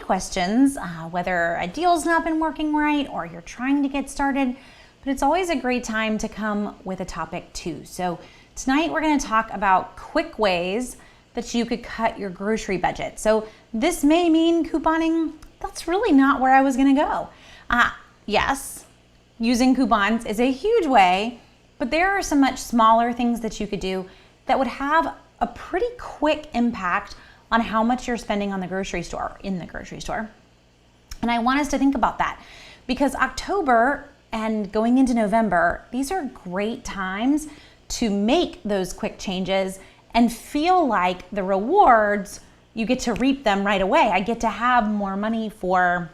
questions, whether a deal's not been working right or you're trying to get started. But it's always a great time to come with a topic too. So tonight we're going to talk about quick ways that you could cut your grocery budget. So this may mean couponing. That's really not where I was going to go. Yes, using coupons is a huge way, but there are some much smaller things that you could do that would have a pretty quick impact on how much you're spending on the grocery store, in the grocery store. And I want us to think about that because October and going into November, these are great times to make those quick changes and feel like the rewards, you get to reap them right away. I get to have more money for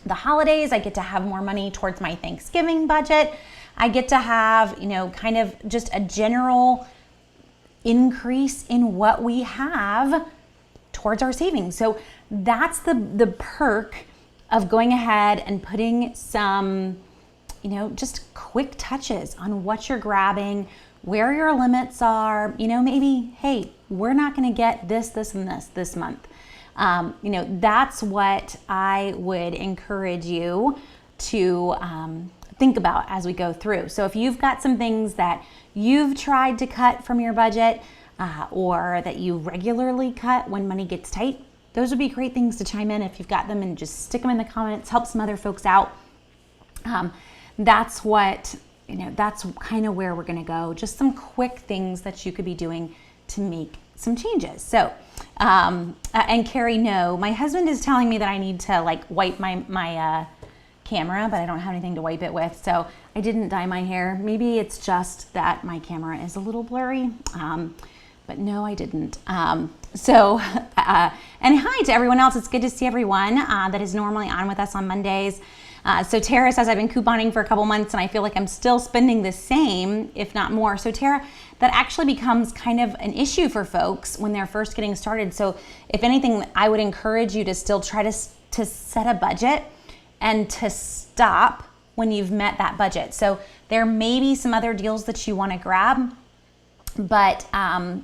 the holidays. I get to have more money towards my Thanksgiving budget. I get to have, kind of just a general increase in what we have towards our savings. So that's the perk of going ahead and putting some, just quick touches on what you're grabbing, where your limits are, maybe, hey, we're not going to get this, and this month. That's what I would encourage you to think about as we go through. So if you've got some things that you've tried to cut from your budget or that you regularly cut when money gets tight, those would be great things to chime in if you've got them, and just stick them in the comments, help some other folks out. That's kind of where we're going to go. Just some quick things that you could be doing to make some changes. So, and Carrie, no, my husband is telling me that I need to wipe my camera, but I don't have anything to wipe it with. So I didn't dye my hair. Maybe it's just that my camera is a little blurry. But no, I didn't. And hi to everyone else. It's good to see everyone that is normally on with us on Mondays. So Tara says, I've been couponing for a couple months and I feel like I'm still spending the same, if not more. So Tara, that actually becomes kind of an issue for folks when they're first getting started. So if anything, I would encourage you to still try to set a budget and to stop when you've met that budget. So there may be some other deals that you want to grab, but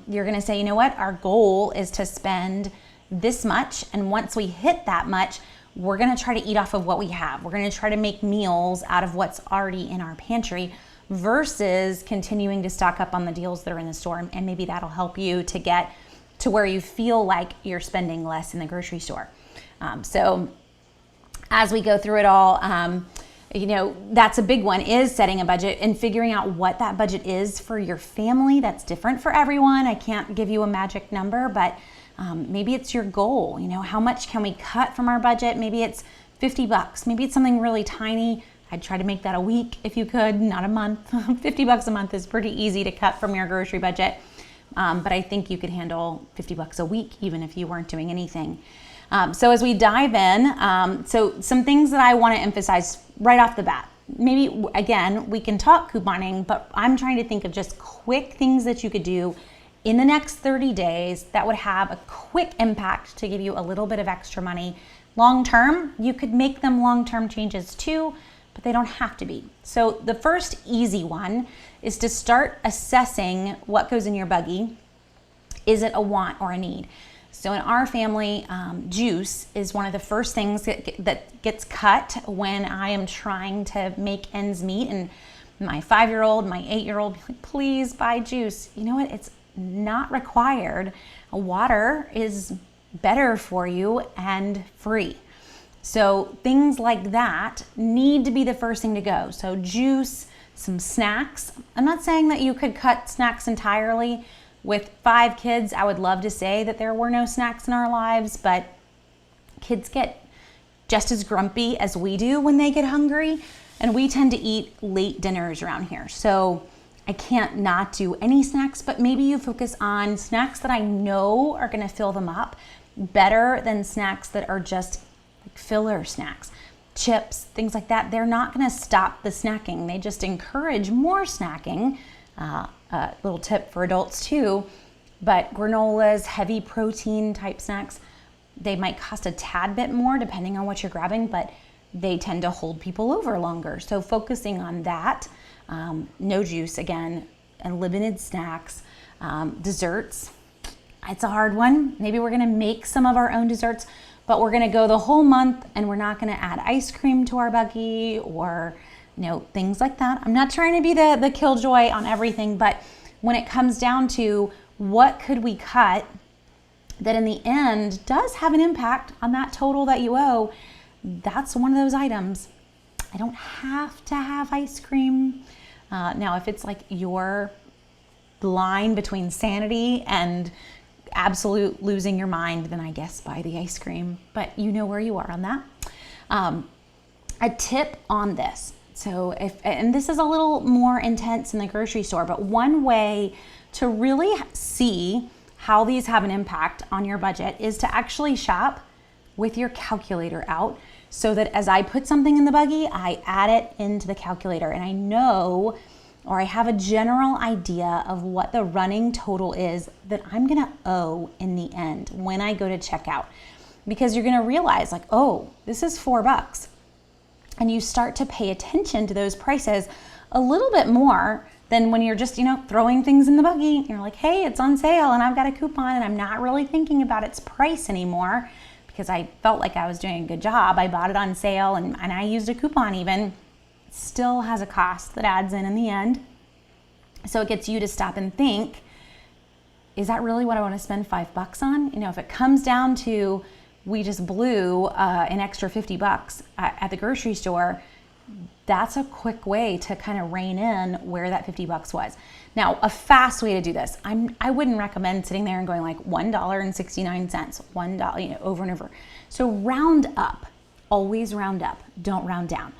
you're going to say, you know what, our goal is to spend this much. And once we hit that much, we're going to try to eat off of what we have. We're going to try to make meals out of what's already in our pantry versus continuing to stock up on the deals that are in the store. And maybe that'll help you to get to where you feel like you're spending less in the grocery store. So as we go through it all, that's a big one, is setting a budget and figuring out what that budget is for your family. That's different for everyone. I can't give you a magic number, but maybe it's your goal. How much can we cut from our budget? Maybe it's $50. Maybe it's something really tiny. I'd try to make that a week if you could, not a month. $50 a month is pretty easy to cut from your grocery budget. But I think you could handle $50 a week even if you weren't doing anything. So as we dive in, so some things that I want to emphasize right off the bat. Maybe, again, we can talk couponing, but I'm trying to think of just quick things that you could do in the next 30 days that would have a quick impact to give you a little bit of extra money. Long term, you could make them long-term changes too, but they don't have to be. So the first easy one is to start assessing what goes in your buggy. Is it a want or a need? So in our family, juice is one of the first things that gets cut when I am trying to make ends meet. And my 5-year-old, my 8-year-old, please buy juice. You know what? It's not required. Water is better for you and free. So things like that need to be the first thing to go. So juice, some snacks. I'm not saying that you could cut snacks entirely. With 5 kids, I would love to say that there were no snacks in our lives, but kids get just as grumpy as we do when they get hungry, and we tend to eat late dinners around here. So I can't not do any snacks, but maybe you focus on snacks that I know are going to fill them up better than snacks that are just like filler snacks. Chips, things like that, they're not going to stop the snacking. They just encourage more snacking. Little tip for adults too, but granolas, heavy protein type snacks, they might cost a tad bit more depending on what you're grabbing, but they tend to hold people over longer. So focusing on that, no juice again, and limited snacks, desserts. It's a hard one. Maybe we're gonna make some of our own desserts. but we're gonna go the whole month and we're not gonna add ice cream to our buggy or things like that. I'm not trying to be the killjoy on everything, but when it comes down to what could we cut that in the end does have an impact on that total that you owe, that's one of those items. I don't have to have ice cream. Now, if it's like your line between sanity and absolute losing your mind, then I guess buy the ice cream, but you know where you are on that. A tip on this. So and this is a little more intense in the grocery store, but one way to really see how these have an impact on your budget is to actually shop with your calculator out, so that as I put something in the buggy, I add it into the calculator and I know, or I have a general idea of what the running total is that I'm gonna owe in the end when I go to checkout. Because you're gonna realize like, oh, this is $4. And you start to pay attention to those prices a little bit more than when you're just, throwing things in the buggy. You're like, hey, it's on sale and I've got a coupon and I'm not really thinking about its price anymore because I felt like I was doing a good job. I bought it on sale and I used a coupon even. It still has a cost that adds in the end. So it gets you to stop and think, is that really what I want to spend $5 on? If it comes down to we just blew an extra $50 at the grocery store, that's a quick way to kind of rein in where that $50 was. Now, a fast way to do this, I wouldn't recommend sitting there and going like $1.69, $1, over and over. So round up, always round up, don't round down.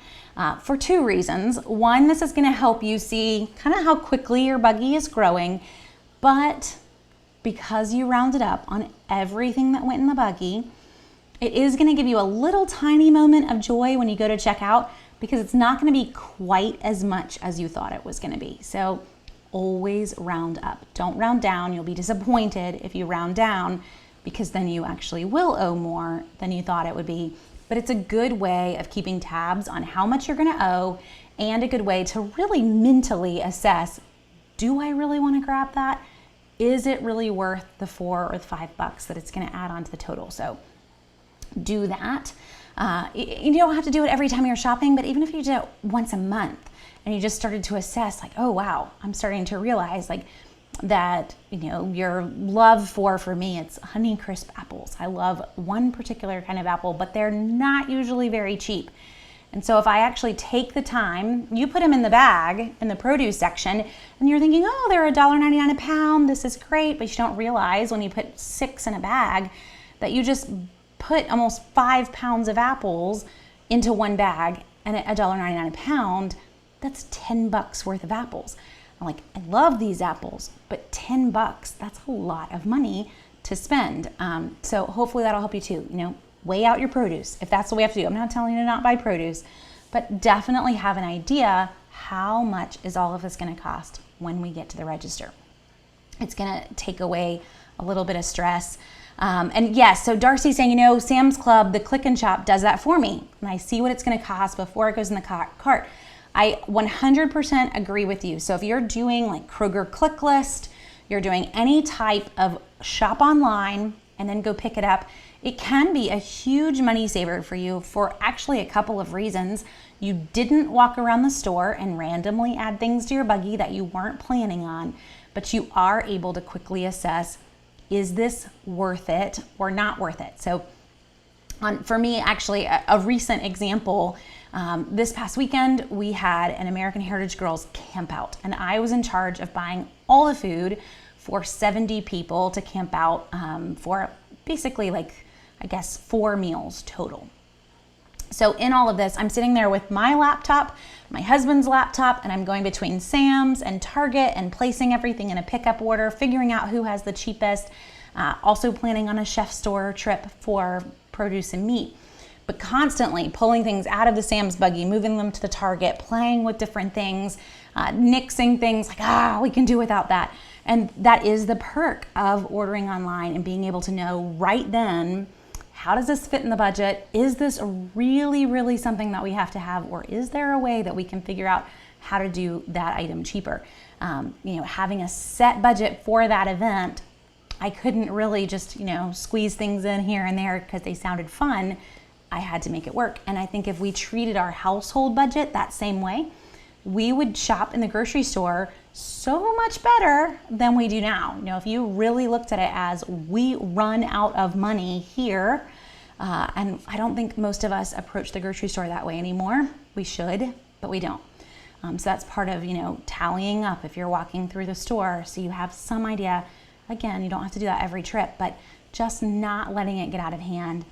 For two reasons. One, this is gonna help you see kind of how quickly your buggy is growing, but because you rounded up on everything that went in the buggy, it is gonna give you a little tiny moment of joy when you go to check out, because it's not gonna be quite as much as you thought it was gonna be. So always round up. Don't round down. You'll be disappointed if you round down, because then you actually will owe more than you thought it would be. But it's a good way of keeping tabs on how much you're gonna owe, and a good way to really mentally assess, do I really wanna grab that? Is it really worth the $4 or the $5 that it's gonna add on to the total? So do that. You don't have to do it every time you're shopping, but even if you did it once a month and you just started to assess like, oh wow, I'm starting to realize like that, your love for me, it's Honeycrisp apples. I love one particular kind of apple, but they're not usually very cheap. And so if I actually take the time, you put them in the bag in the produce section and you're thinking, oh, they're $1.99 a pound. This is great. But you don't realize when you put 6 in a bag that you just put almost 5 pounds of apples into one bag, and at $1.99 a pound, that's $10 worth of apples. I'm like, I love these apples, but $10, that's a lot of money to spend. So hopefully that'll help you too. Weigh out your produce if that's what we have to do. I'm not telling you to not buy produce, but definitely have an idea how much is all of this going to cost when we get to the register. It's going to take away a little bit of stress. And yes, so Darcy's saying, Sam's Club, the click and shop does that for me. And I see what it's going to cost before it goes in the cart. I 100% agree with you. So if you're doing like Kroger Click List, you're doing any type of shop online and then go pick it up, it can be a huge money saver for you for actually a couple of reasons. You didn't walk around the store and randomly add things to your buggy that you weren't planning on, but you are able to quickly assess, is this worth it or not worth it? So for me, actually, a recent example, this past weekend, we had an American Heritage Girls camp out, and I was in charge of buying all the food for 70 people to camp out for basically 4 meals total. So in all of this, I'm sitting there with my laptop, my husband's laptop, and I'm going between Sam's and Target and placing everything in a pickup order, figuring out who has the cheapest, also planning on a chef store trip for produce and meat, but constantly pulling things out of the Sam's buggy, moving them to the Target, playing with different things, nixing things like, we can do without that. And that is the perk of ordering online and being able to know right then, how does this fit in the budget? Is this really, really something that we have to have, or is there a way that we can figure out how to do that item cheaper? Having a set budget for that event I couldn't really just, squeeze things in here and there because they sounded fun. I had to make it work. And I think if we treated our household budget that same way, we would shop in the grocery store so much better than we do now. If you really looked at it as we run out of money here, and I don't think most of us approach the grocery store that way anymore. We should, but we don't. So that's part of, tallying up if you're walking through the store, so you have some idea. Again, you don't have to do that every trip, but just not letting it get out of hand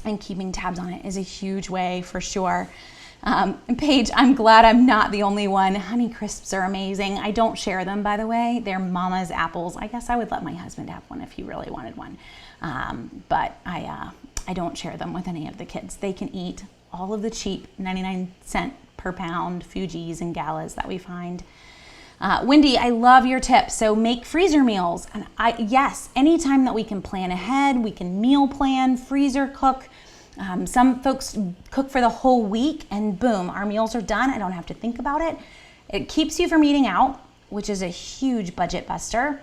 and keeping tabs on it is a huge way for sure. Paige, I'm glad I'm not the only one. Honey Crisps are amazing. I don't share them, by the way. They're Mama's apples. I guess I would let my husband have one if he really wanted one. But I don't share them with any of the kids. They can eat all of the cheap 99-cent per pound Fuji's and Galas that we find. Wendy, I love your tip. So make freezer meals. And yes, anytime that we can plan ahead, we can meal plan, freezer cook. Some folks cook for the whole week and boom, our meals are done. I don't have to think about it. It keeps you from eating out, which is a huge budget buster,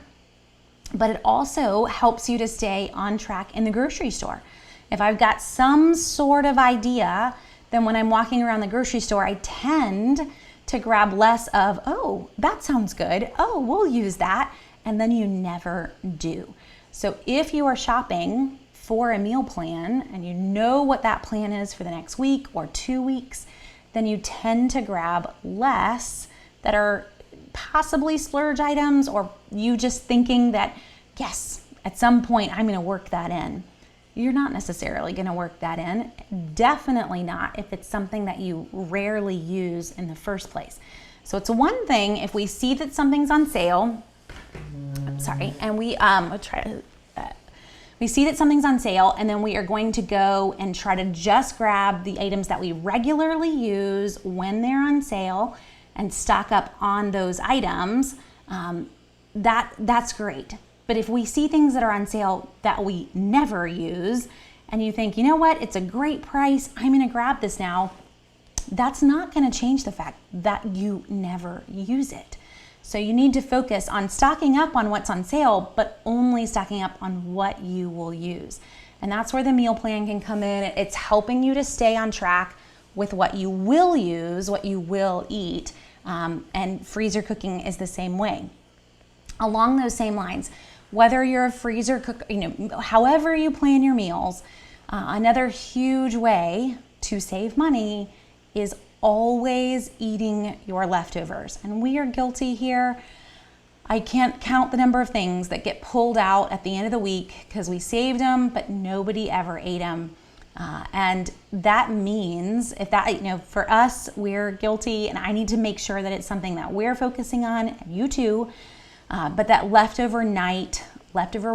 but it also helps you to stay on track in the grocery store. If I've got some sort of idea, then when I'm walking around the grocery store, I tend to grab less of, oh, that sounds good. Oh, we'll use that. And then you never do. So if you are shopping for a meal plan and you know what that plan is for the next week or 2 weeks, then you tend to grab less that are possibly splurge items, or you just thinking that, yes, at some point I'm going to work that in. You're not necessarily going to work that in. Definitely not if it's something that you rarely use in the first place. So it's one thing if we see that something's on sale, and we see that something's on sale, and then we are going to go and try to just grab the items that we regularly use when they're on sale and stock up on those items. That's great. But if we see things that are on sale that we never use, and you think, you know what, it's a great price, I'm gonna grab this now, that's not gonna change the fact that you never use it. So you need to focus on stocking up on what's on sale, but only stocking up on what you will use. And that's where the meal plan can come in. It's helping you to stay on track with what you will use, what you will eat, and freezer cooking is the same way. Along those same lines, whether you're a freezer cook, however you plan your meals, another huge way to save money is always eating your leftovers. And we are guilty here. I can't count the number of things that get pulled out at the end of the week because we saved them, but nobody ever ate them. And that means for us, we're guilty, and I need to make sure that it's something that we're focusing on, and you too. But that leftover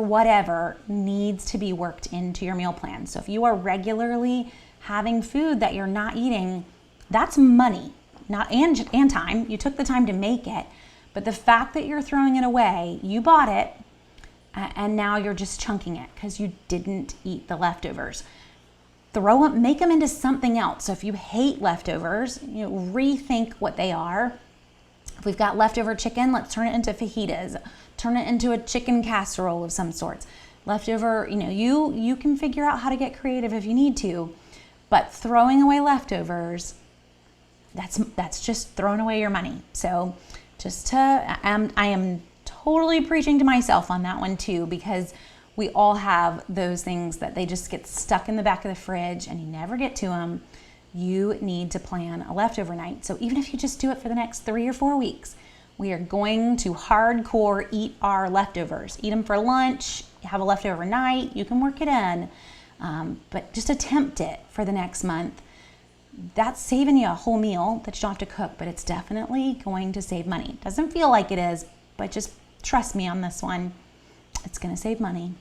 whatever needs to be worked into your meal plan. So if you are regularly having food that you're not eating, that's money, and time. You took the time to make it, but the fact that you're throwing it away, you bought it, and now you're just chunking it because you didn't eat the leftovers. Make them into something else. So if you hate leftovers, rethink what they are. If we've got leftover chicken, let's turn it into fajitas. Turn it into a chicken casserole of some sorts. Leftover, you can figure out how to get creative if you need to, but throwing away leftovers, that's just throwing away your money. So I am totally preaching to myself on that one too, because we all have those things that they just get stuck in the back of the fridge and you never get to them. You need to plan a leftover night. So even if you just do it for the next 3 or 4 weeks, we are going to hardcore eat our leftovers. Eat them for lunch, have a leftover night, you can work it in, but just attempt it for the next month. That's saving you a whole meal that you don't have to cook, but it's definitely going to save money. Doesn't feel like it is, but just trust me on this one. It's gonna save money.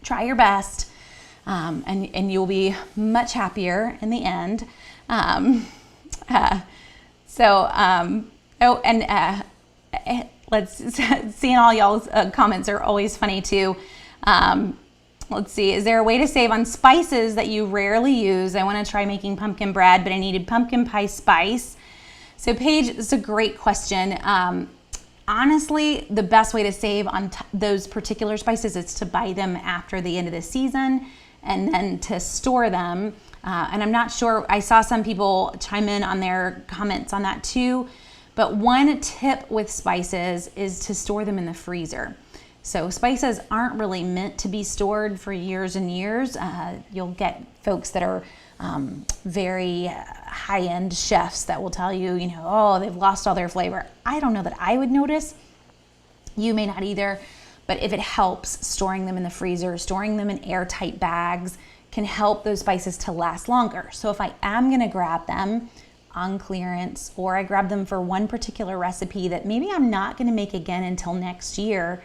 Try your best, and you'll be much happier in the end. Seeing all y'all's comments are always funny too. Let's see, is there a way to save on spices that you rarely use? I want to try making pumpkin bread, but I needed pumpkin pie spice. So Paige, it's a great question. Honestly, the best way to save on those particular spices is to buy them after the end of the season and then to store them. And I'm not sure, I saw some people chime in on their comments on that too. But one tip with spices is to store them in the freezer. So spices aren't really meant to be stored for years and years. You'll get folks that are very high-end chefs that will tell you, oh, they've lost all their flavor. I don't know that I would notice. You may not either. But if it helps, storing them in the freezer, storing them in airtight bags can help those spices to last longer. So if I am going to grab them on clearance, or I grab them for one particular recipe that maybe I'm not going to make again until next year,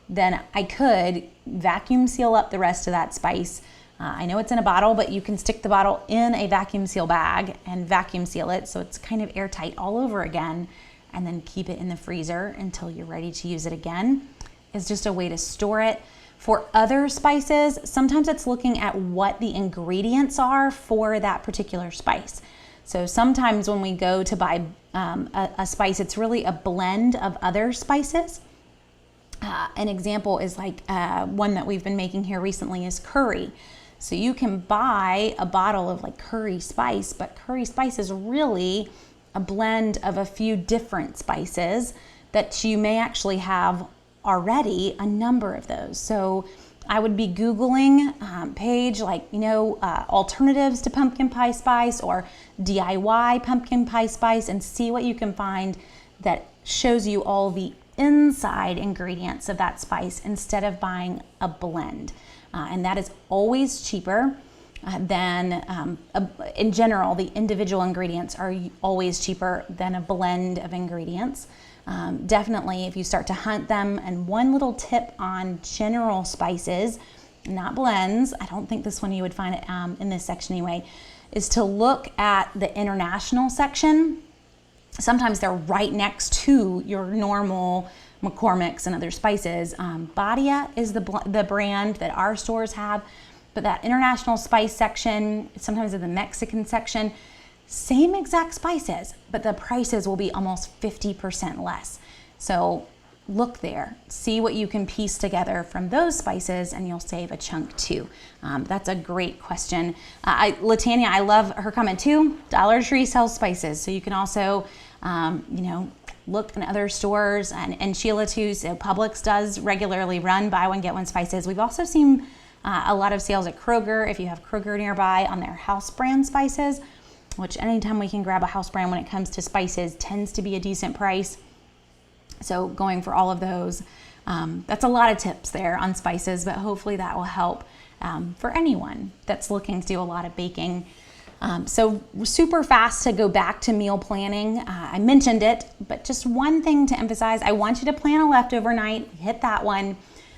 then I could vacuum seal up the rest of that spice. I know it's in a bottle, but you can stick the bottle in a vacuum seal bag and vacuum seal it so it's kind of airtight all over again, and then keep it in the freezer until you're ready to use it again. It's just a way to store it. For other spices, sometimes it's looking at what the ingredients are for that particular spice. So sometimes when we go to buy a spice, it's really a blend of other spices. An example is like one that we've been making here recently is curry. So you can buy a bottle of like curry spice, but curry spice is really a blend of a few different spices that you may actually have already a number of those. So I would be Googling page like, alternatives to pumpkin pie spice or DIY pumpkin pie spice, and see what you can find that shows you all the inside ingredients of that spice instead of buying a blend. And that is always cheaper than, in general, the individual ingredients are always cheaper than a blend of ingredients. Definitely if you start to hunt them. And one little tip on general spices, not blends, I don't think this one you would find it in this section anyway, is to look at the international section. Sometimes they're right next to your normal McCormick's and other spices. Badia is the brand that our stores have, but that international spice section, sometimes in the Mexican section, same exact spices, but the prices will be almost 50% less. So look there, see what you can piece together from those spices, and you'll save a chunk too. That's a great question. Latanya, I love her comment too. Dollar Tree sells spices, so you can also, look in other stores, and Sheila too. So Publix does regularly run buy one get one spices. We've also seen a lot of sales at Kroger, if you have Kroger nearby, on their house brand spices, which anytime we can grab a house brand when it comes to spices tends to be a decent price. So going for all of those, that's a lot of tips there on spices, but hopefully that will help for anyone that's looking to do a lot of baking. So super fast to go back to meal planning. I mentioned it, but just one thing to emphasize, I want you to plan a leftover night, hit that one,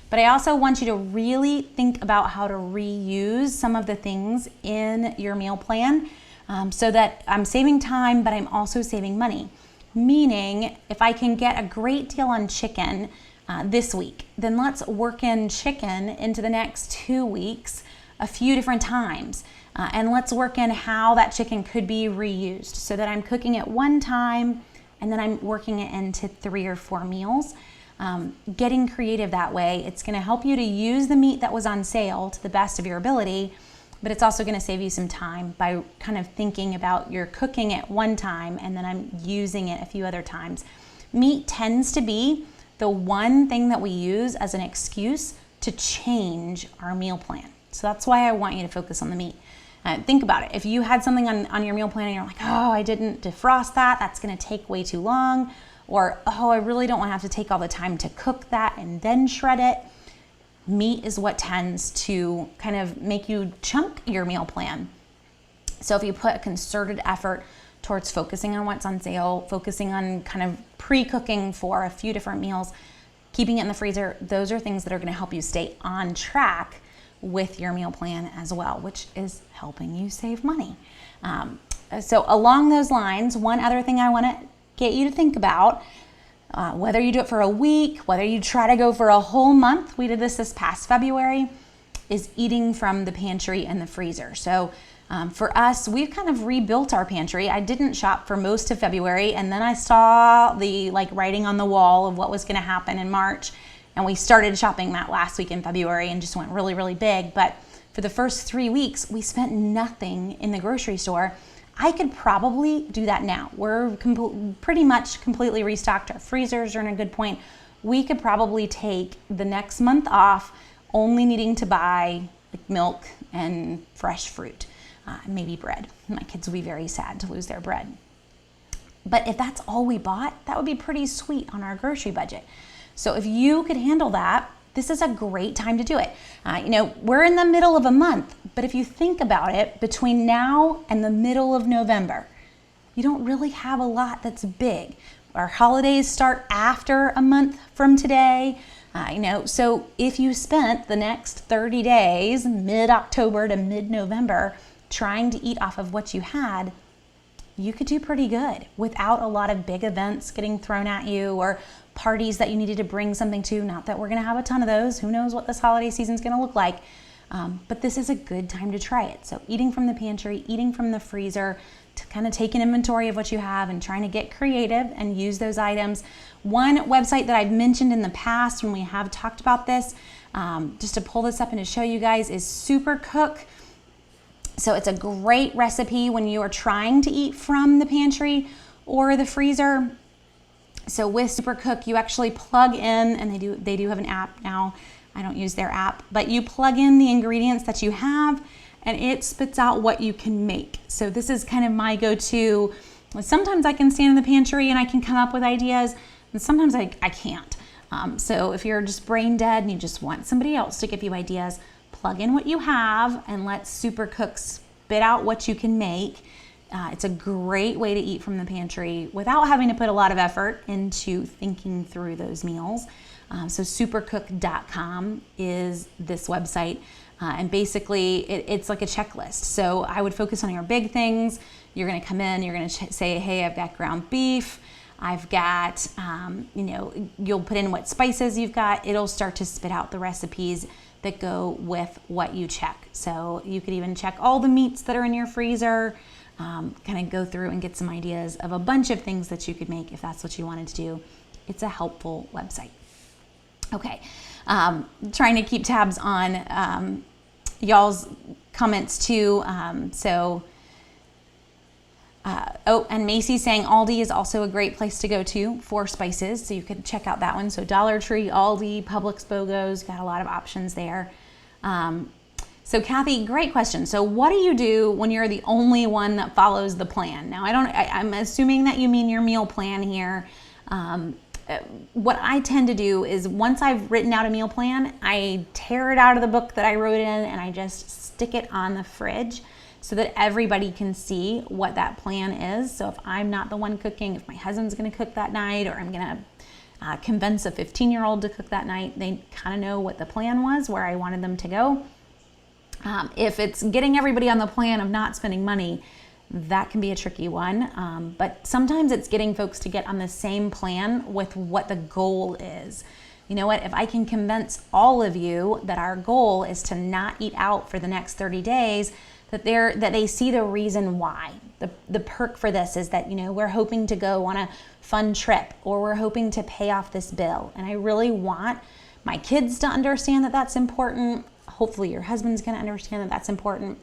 but I also want you to really think about how to reuse some of the things in your meal plan. So that I'm saving time, but I'm also saving money. Meaning, if I can get a great deal on chicken this week, then let's work in chicken into the next 2 weeks a few different times. And let's work in how that chicken could be reused so that I'm cooking it one time and then I'm working it into 3 or 4 meals. Getting creative that way, it's going to help you to use the meat that was on sale to the best of your ability, but it's also going to save you some time by kind of thinking about you're cooking it one time and then I'm using it a few other times. Meat tends to be the one thing that we use as an excuse to change our meal plan. So that's why I want you to focus on the meat. Think about it. If you had something on your meal plan and you're like, oh, I didn't defrost that, that's going to take way too long, or oh, I really don't want to have to take all the time to cook that and then shred it. Meat is what tends to kind of make you chunk your meal plan. So if you put a concerted effort towards focusing on what's on sale, focusing on kind of pre-cooking for a few different meals, keeping it in the freezer, those are things that are going to help you stay on track with your meal plan as well, which is helping you save money. So along those lines, one other thing I want to get you to think about, whether you do it for a week, whether you try to go for a whole month, we did this past February, is eating from the pantry and the freezer. So for us, we've kind of rebuilt our pantry. I didn't shop for most of February, and then I saw the writing on the wall of what was going to happen in March, and we started shopping that last week in February and just went really, really big. But for the first 3 weeks, we spent nothing in the grocery store. I could probably do that now. We're pretty much completely restocked. Our freezers are in a good point. We could probably take the next month off, only needing to buy milk and fresh fruit, maybe bread. My kids will be very sad to lose their bread. But if that's all we bought, that would be pretty sweet on our grocery budget. So if you could handle that, this is a great time to do it. We're in the middle of a month, but if you think about it, between now and the middle of November, you don't really have a lot that's big. Our holidays start after a month from today. So if you spent the next 30 days, mid-October to mid-November, trying to eat off of what you had, you could do pretty good without a lot of big events getting thrown at you or parties that you needed to bring something to. Not that we're going to have a ton of those. Who knows what this holiday season is going to look like. But this is a good time to try it. So eating from the pantry, eating from the freezer, to kind of take an inventory of what you have and trying to get creative and use those items. One website that I've mentioned in the past when we have talked about this, just to pull this up and to show you guys, is Supercook. So it's a great recipe when you are trying to eat from the pantry or the freezer. So with Supercook, you actually plug in, and they do have an app now. I don't use their app, but you plug in the ingredients that you have and it spits out what you can make. So this is kind of my go-to. Sometimes I can stand in the pantry and I can come up with ideas, and sometimes I can't. So if you're just brain dead and you just want somebody else to give you ideas, plug in what you have and let Supercook spit out what you can make. It's a great way to eat from the pantry without having to put a lot of effort into thinking through those meals. So supercook.com is this website. And basically it's like a checklist. So I would focus on your big things. You're going to come in, you're going to say, hey, I've got ground beef. I've got, you'll put in what spices you've got. It'll start to spit out the recipes that go with what you check. So you could even check all the meats that are in your freezer, kind of go through and get some ideas of a bunch of things that you could make if that's what you wanted to do. It's a helpful website. Okay, trying to keep tabs on y'all's comments too. And Macy's saying Aldi is also a great place to go to for spices, so you could check out that one. So Dollar Tree, Aldi, Publix, BOGO's, got a lot of options there. So Kathy, great question. So what do you do when you're the only one that follows the plan? Now I'm assuming that you mean your meal plan here. What I tend to do is once I've written out a meal plan, I tear it out of the book that I wrote in and I just stick it on the fridge so that everybody can see what that plan is. So if I'm not the one cooking, if my husband's going to cook that night, or I'm going to convince a 15-year-old to cook that night, they kind of know what the plan was, where I wanted them to go. If it's getting everybody on the plan of not spending money, that can be a tricky one. But sometimes it's getting folks to get on the same plan with what the goal is. You know what? If I can convince all of you that our goal is to not eat out for the next 30 days, that they see the reason why. The perk for this is that, we're hoping to go on a fun trip, or we're hoping to pay off this bill. And I really want my kids to understand that that's important. Hopefully your husband's going to understand that that's important.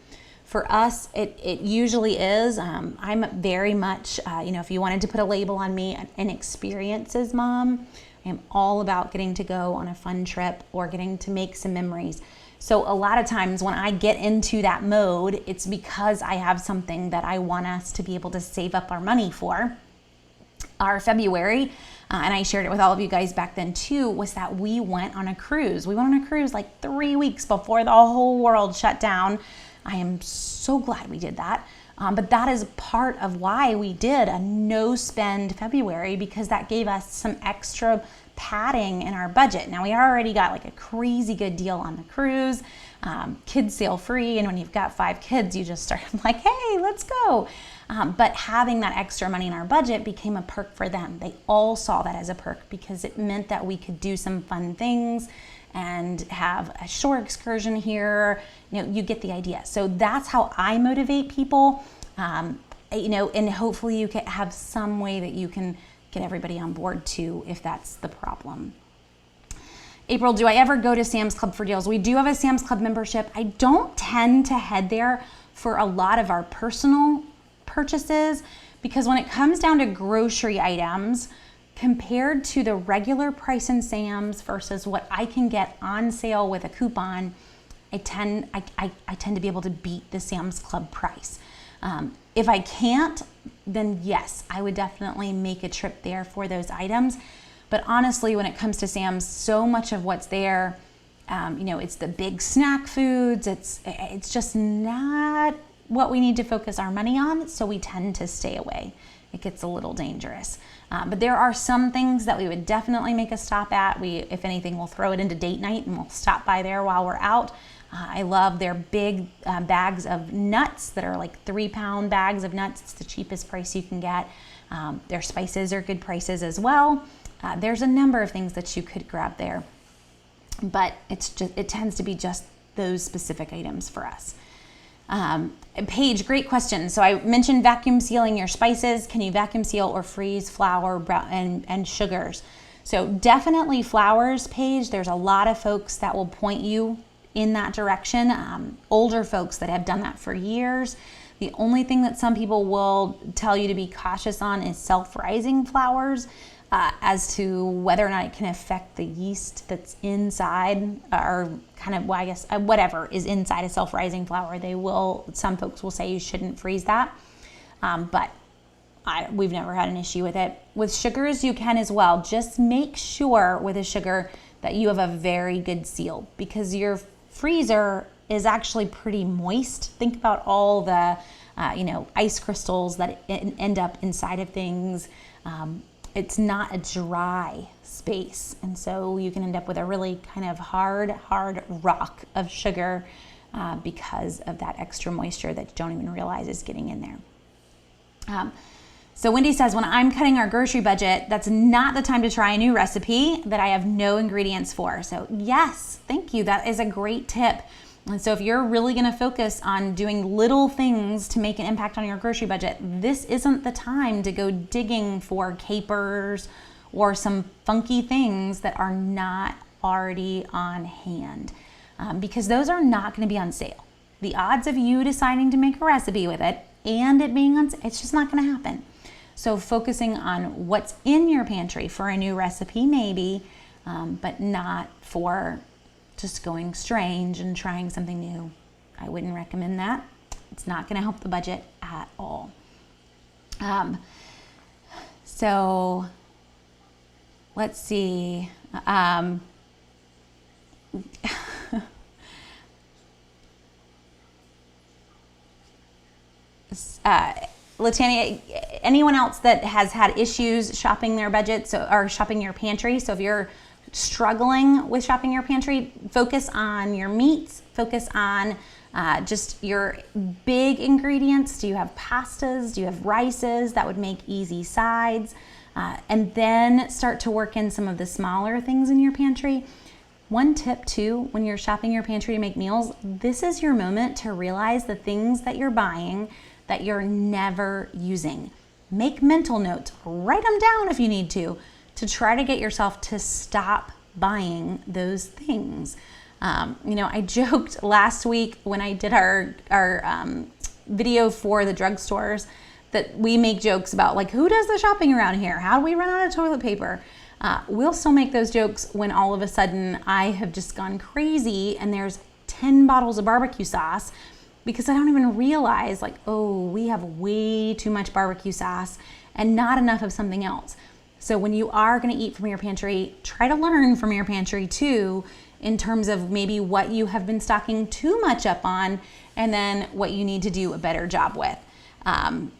For us, it usually is. I'm very much, if you wanted to put a label on me, an experiences mom. I am all about getting to go on a fun trip or getting to make some memories. So a lot of times when I get into that mode, it's because I have something that I want us to be able to save up our money for. Our February, and I shared it with all of you guys back then too, was that we went on a cruise. We went on a cruise like 3 weeks before the whole world shut down. I am so glad we did that. But that is part of why we did a no-spend February, because that gave us some extra padding in our budget. Now we already got like a crazy good deal on the cruise, kids sail free, and when you've got 5 kids, you just start like, hey, let's go. But having that extra money in our budget became a perk for them. They all saw that as a perk because it meant that we could do some fun things and have a shore excursion here. You get the idea. So that's how I motivate people. And hopefully you can have some way that you can get everybody on board too, if that's the problem. April, do I ever go to Sam's Club for deals? We do have a Sam's Club membership. I don't tend to head there for a lot of our personal purchases, because when it comes down to grocery items, compared to the regular price in Sam's versus what I can get on sale with a coupon, I tend to be able to beat the Sam's Club price. If I can't, then yes, I would definitely make a trip there for those items. But honestly, when it comes to Sam's, so much of what's there, it's the big snack foods. It's just not what we need to focus our money on, so we tend to stay away. It gets a little dangerous. But there are some things that we would definitely make a stop at. If anything, we'll throw it into date night and we'll stop by there while we're out. I love their big bags of nuts that are like 3-pound bags of nuts. It's the cheapest price you can get. Their spices are good prices as well. There's a number of things that you could grab there, but it tends to be just those specific items for us. Paige, great question. So I mentioned vacuum sealing your spices. Can you vacuum seal or freeze flour and sugars? So definitely flours, Paige. There's a lot of folks that will point you in that direction. Older folks that have done that for years. The only thing that some people will tell you to be cautious on is self-rising flours. As to whether or not it can affect the yeast that's inside, or kind of, well, I guess, whatever is inside a self-rising flour. Some folks will say you shouldn't freeze that, but we've never had an issue with it. With sugars, you can as well. Just make sure with a sugar that you have a very good seal, because your freezer is actually pretty moist. Think about all the, ice crystals that end up inside of things. It's not a dry space, and so you can end up with a really kind of hard rock of sugar because of that extra moisture that you don't even realize is getting in there. So Wendy says, when I'm cutting our grocery budget, that's not the time to try a new recipe that I have no ingredients for. So yes, thank you. That is a great tip. And so if you're really going to focus on doing little things to make an impact on your grocery budget, this isn't the time to go digging for capers or some funky things that are not already on hand, because those are not going to be on sale. The odds of you deciding to make a recipe with it and it being on sale, it's just not going to happen. So focusing on what's in your pantry for a new recipe maybe, but not for just going strange and trying something new. I wouldn't recommend that. It's not going to help the budget at all. So let's see. Latanya, anyone else that has had issues shopping their budgets or shopping your pantry? So if you're struggling with shopping your pantry, focus on your meats, focus on just your big ingredients. Do you have pastas? Do you have rices? That would make easy sides. And then start to work in some of the smaller things in your pantry. One tip too, when you're shopping your pantry to make meals, this is your moment to realize the things that you're buying that you're never using. Make mental notes, write them down if you need to try to get yourself to stop buying those things. I joked last week when I did our video for the drugstores that we make jokes about, like, who does the shopping around here? How do we run out of toilet paper? We'll still make those jokes when all of a sudden I have just gone crazy and there's 10 bottles of barbecue sauce, because I don't even realize, like, oh, we have way too much barbecue sauce and not enough of something else. So when you are going to eat from your pantry, try to learn from your pantry too, in terms of maybe what you have been stocking too much up on, and then what you need to do a better job with. And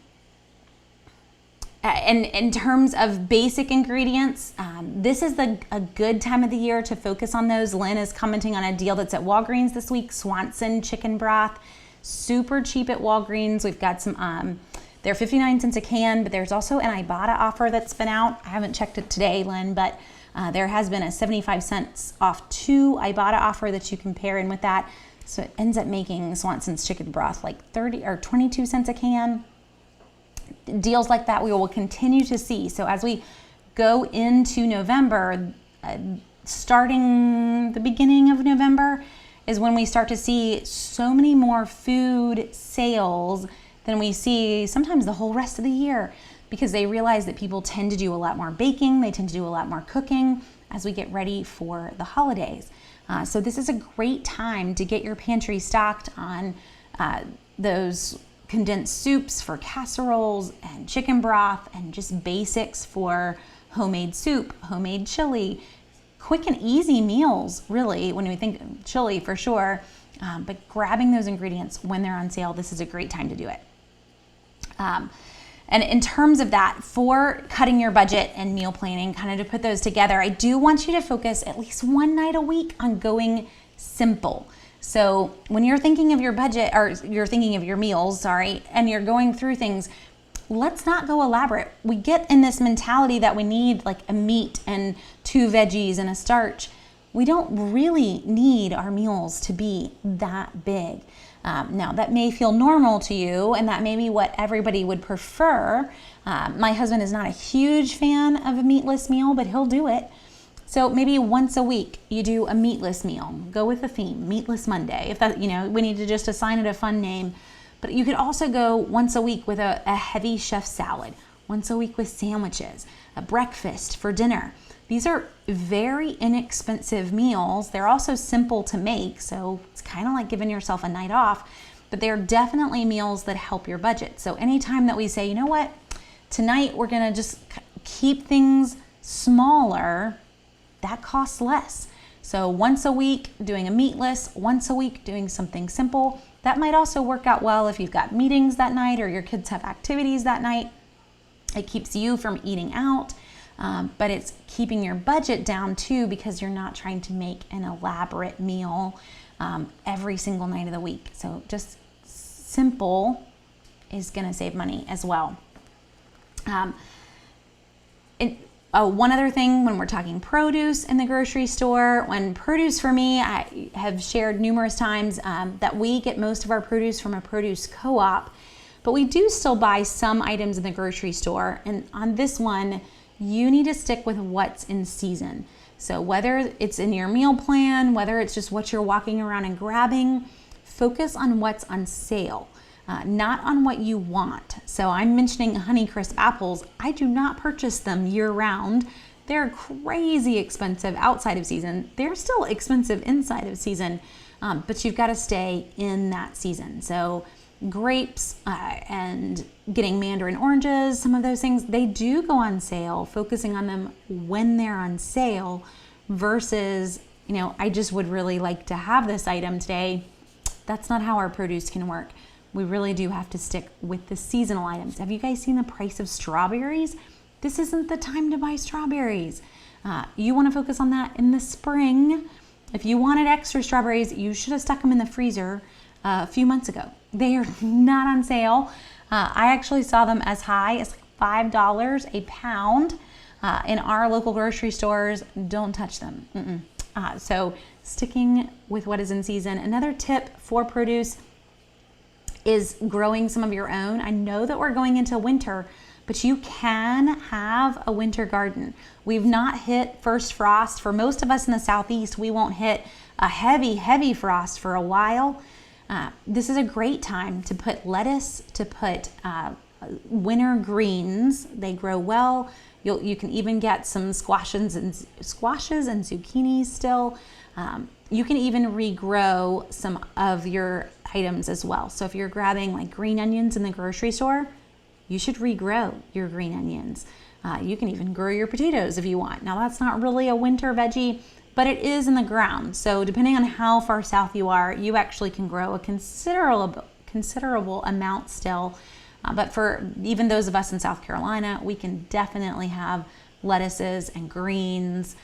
in terms of basic ingredients, this is a good time of the year to focus on those. Lynn is commenting on a deal that's at Walgreens this week, Swanson chicken broth. Super cheap at Walgreens. We've got some, they're 59 cents a can, but there's also an Ibotta offer that's been out. I haven't checked it today, Lynn, but There has been a 75 cents off 2 Ibotta offer that you can pair in with that. So it ends up making Swanson's chicken broth like 30 or 22 cents a can. Deals like that we will continue to see. So as we go into November, starting the beginning of November is when we start to see so many more food sales than we see sometimes the whole rest of the year, because they realize that people tend to do a lot more baking, they tend to do a lot more cooking as we get ready for the holidays. So this is a great time to get your pantry stocked on those condensed soups for casseroles and chicken broth and just basics for homemade soup, homemade chili, quick and easy meals, really, when we think chili for sure, but grabbing those ingredients when they're on sale, this is a great time to do it. And in terms of that, for cutting your budget and meal planning, kind of to put those together, I do want you to focus at least one night a week on going simple. So when you're thinking of your budget, or you're thinking of your meals, and you're going through things, let's not go elaborate. We get in this mentality that we need like a meat and 2 veggies and a starch. We don't really need our meals to be that big. Now, that may feel normal to you, and that may be what everybody would prefer. My husband is not a huge fan of a meatless meal, but he'll do it. So maybe once a week you do a meatless meal. Go with the theme, Meatless Monday. If that, we need to just assign it a fun name. But you could also go once a week with a heavy chef salad, once a week with sandwiches, a breakfast for dinner. These are very inexpensive meals. They're also simple to make, so it's kind of like giving yourself a night off, but they're definitely meals that help your budget. So anytime that we say, you know what, tonight we're gonna just keep things smaller, that costs less. So once a week doing a meatless, once a week doing something simple, that might also work out well if you've got meetings that night or your kids have activities that night. It keeps you from eating out. But it's keeping your budget down too, because you're not trying to make an elaborate meal every single night of the week. So just simple is going to save money as well. One other thing, when we're talking produce in the grocery store, when produce for me, I have shared numerous times that we get most of our produce from a produce co-op, but we do still buy some items in the grocery store. And on this one, you need to stick with what's in season. So whether it's in your meal plan, whether it's just what you're walking around and grabbing, focus on what's on sale, not on what you want. So I'm mentioning Honeycrisp apples. I do not purchase them year round. They're crazy expensive outside of season. They're still expensive inside of season, but you've got to stay in that season. So grapes and getting mandarin oranges, some of those things, they do go on sale, focusing on them when they're on sale versus, I just would really like to have this item today. That's not how our produce can work. We really do have to stick with the seasonal items. Have you guys seen the price of strawberries? This isn't the time to buy strawberries. You want to focus on that in the spring. If you wanted extra strawberries, you should have stuck them in the freezer a few months ago. They are not on sale. I actually saw them as high as $5 a pound in our local grocery stores. Don't touch them. So sticking with what is in season. Another tip for produce is growing some of your own. I know that we're going into winter, but you can have a winter garden. We've not hit first frost. For most of us in the Southeast, we won't hit a heavy frost for a while. This is a great time to put lettuce, to put winter greens. They grow well. You can even get some squashes and zucchinis still. You can even regrow some of your items as well. So if you're grabbing like green onions in the grocery store, you should regrow your green onions. You can even grow your potatoes if you want. Now that's not really a winter veggie, but it is in the ground. So depending on how far south you are, you actually can grow a considerable amount still. But for even those of us in South Carolina, we can definitely have lettuces and greens,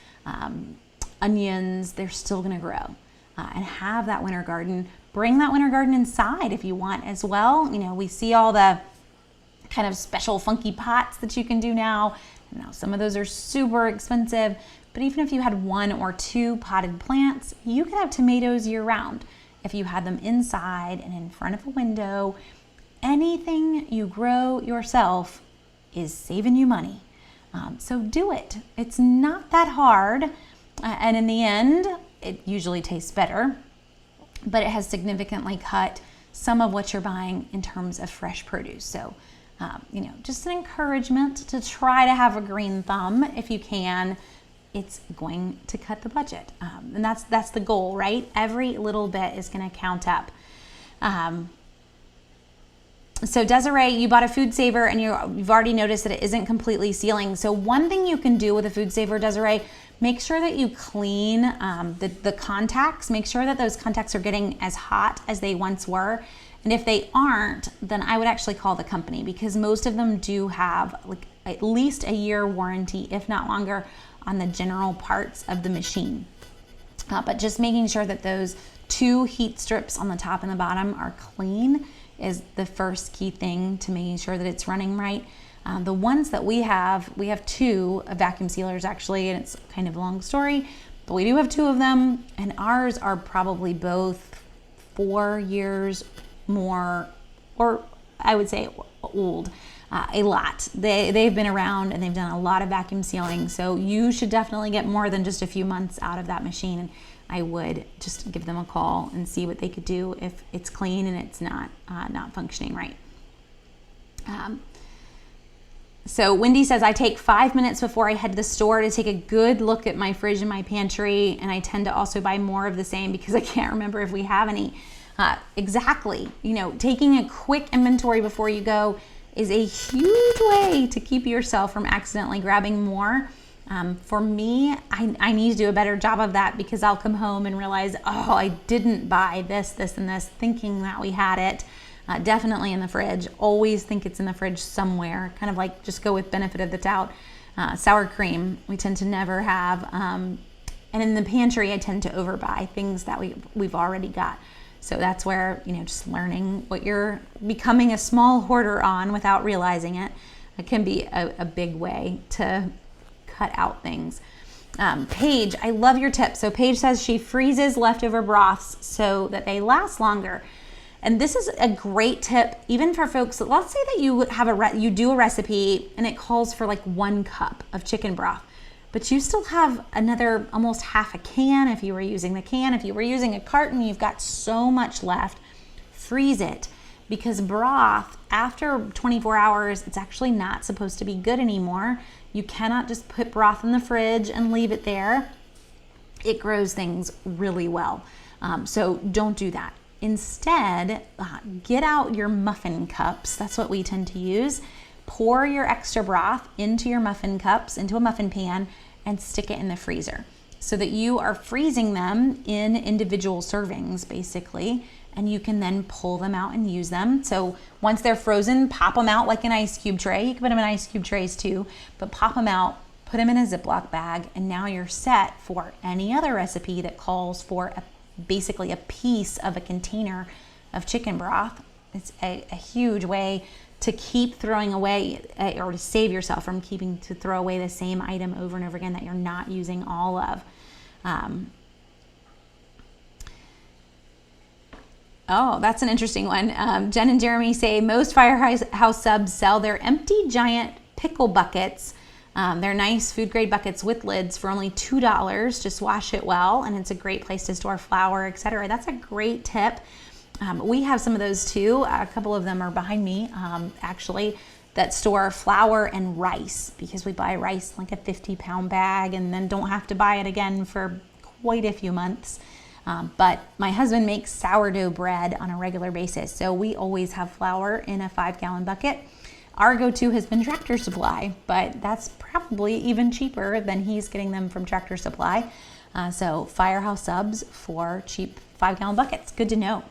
onions. They're still gonna grow and have that winter garden. Bring that winter garden inside if you want as well. We see all the kind of special funky pots that you can do now. Now, some of those are super expensive. But even if you had 1 or 2 potted plants, you could have tomatoes year round. If you had them inside and in front of a window, anything you grow yourself is saving you money. So do it. It's not that hard. And in the end, it usually tastes better, but it has significantly cut some of what you're buying in terms of fresh produce. So, just an encouragement to try to have a green thumb if you can. It's going to cut the budget. And that's the goal, right? Every little bit is going to count up. So Desiree, you bought a food saver and you've already noticed that it isn't completely sealing. So one thing you can do with a food saver, Desiree, make sure that you clean the contacts. Make sure that those contacts are getting as hot as they once were. And if they aren't, then I would actually call the company, because most of them do have like at least a year warranty, if not longer, on the general parts of the machine. But just making sure that those 2 heat strips on the top and the bottom are clean is the first key thing to making sure that it's running right. The ones that we have 2 vacuum sealers actually, and it's kind of a long story, but we do have 2 of them, and ours are probably both 4 years more, or I would say old, a lot. They've been around and they've done a lot of vacuum sealing, so you should definitely get more than just a few months out of that machine. And I would just give them a call and see what they could do if it's clean and it's not functioning right. So Wendy says, I take 5 minutes before I head to the store to take a good look at my fridge and my pantry, and I tend to also buy more of the same because I can't remember if we have any. Exactly. Taking a quick inventory before you go is a huge way to keep yourself from accidentally grabbing more. For me, I need to do a better job of that, because I'll come home and realize, oh, I didn't buy this, and this, thinking that we had it. Definitely in the fridge. Always think it's in the fridge somewhere. Kind of like just go with benefit of the doubt. Sour cream, we tend to never have. And in the pantry, I tend to overbuy things that we've already got. So that's where, just learning what you're becoming a small hoarder on without realizing it. It can be a big way to cut out things. Paige, I love your tip. So Paige says she freezes leftover broths so that they last longer. And this is a great tip, even for folks. Let's say that you have you do a recipe and it calls for like 1 cup of chicken broth, but you still have another almost half a can if you were using the can. If you were using a carton, you've got so much left. Freeze it, because broth, after 24 hours, it's actually not supposed to be good anymore. You cannot just put broth in the fridge and leave it there. It grows things really well. So don't do that. Instead, get out your muffin cups. That's what we tend to use. Pour your extra broth into your muffin cups, into a muffin pan, and stick it in the freezer so that you are freezing them in individual servings, basically, and you can then pull them out and use them. So once they're frozen, pop them out like an ice cube tray. You can put them in ice cube trays too, but pop them out, put them in a Ziploc bag, and now you're set for any other recipe that calls for basically a piece of a container of chicken broth. It's a huge way to keep throwing away, or to save yourself from keeping to throw away the same item over and over again that you're not using all of. Oh, that's an interesting one. Jen and Jeremy say most Firehouse subs sell their empty giant pickle buckets. They're nice food grade buckets with lids for only $2. Just wash it well, and it's a great place to store flour, etc. That's a great tip. We have some of those too. A couple of them are behind me, actually, that store flour and rice, because we buy rice like a 50-pound bag and then don't have to buy it again for quite a few months. But my husband makes sourdough bread on a regular basis, so we always have flour in a 5-gallon bucket. Our go-to has been Tractor Supply, but that's probably even cheaper than he's getting them from Tractor Supply. So Firehouse subs for cheap 5-gallon buckets. Good to know.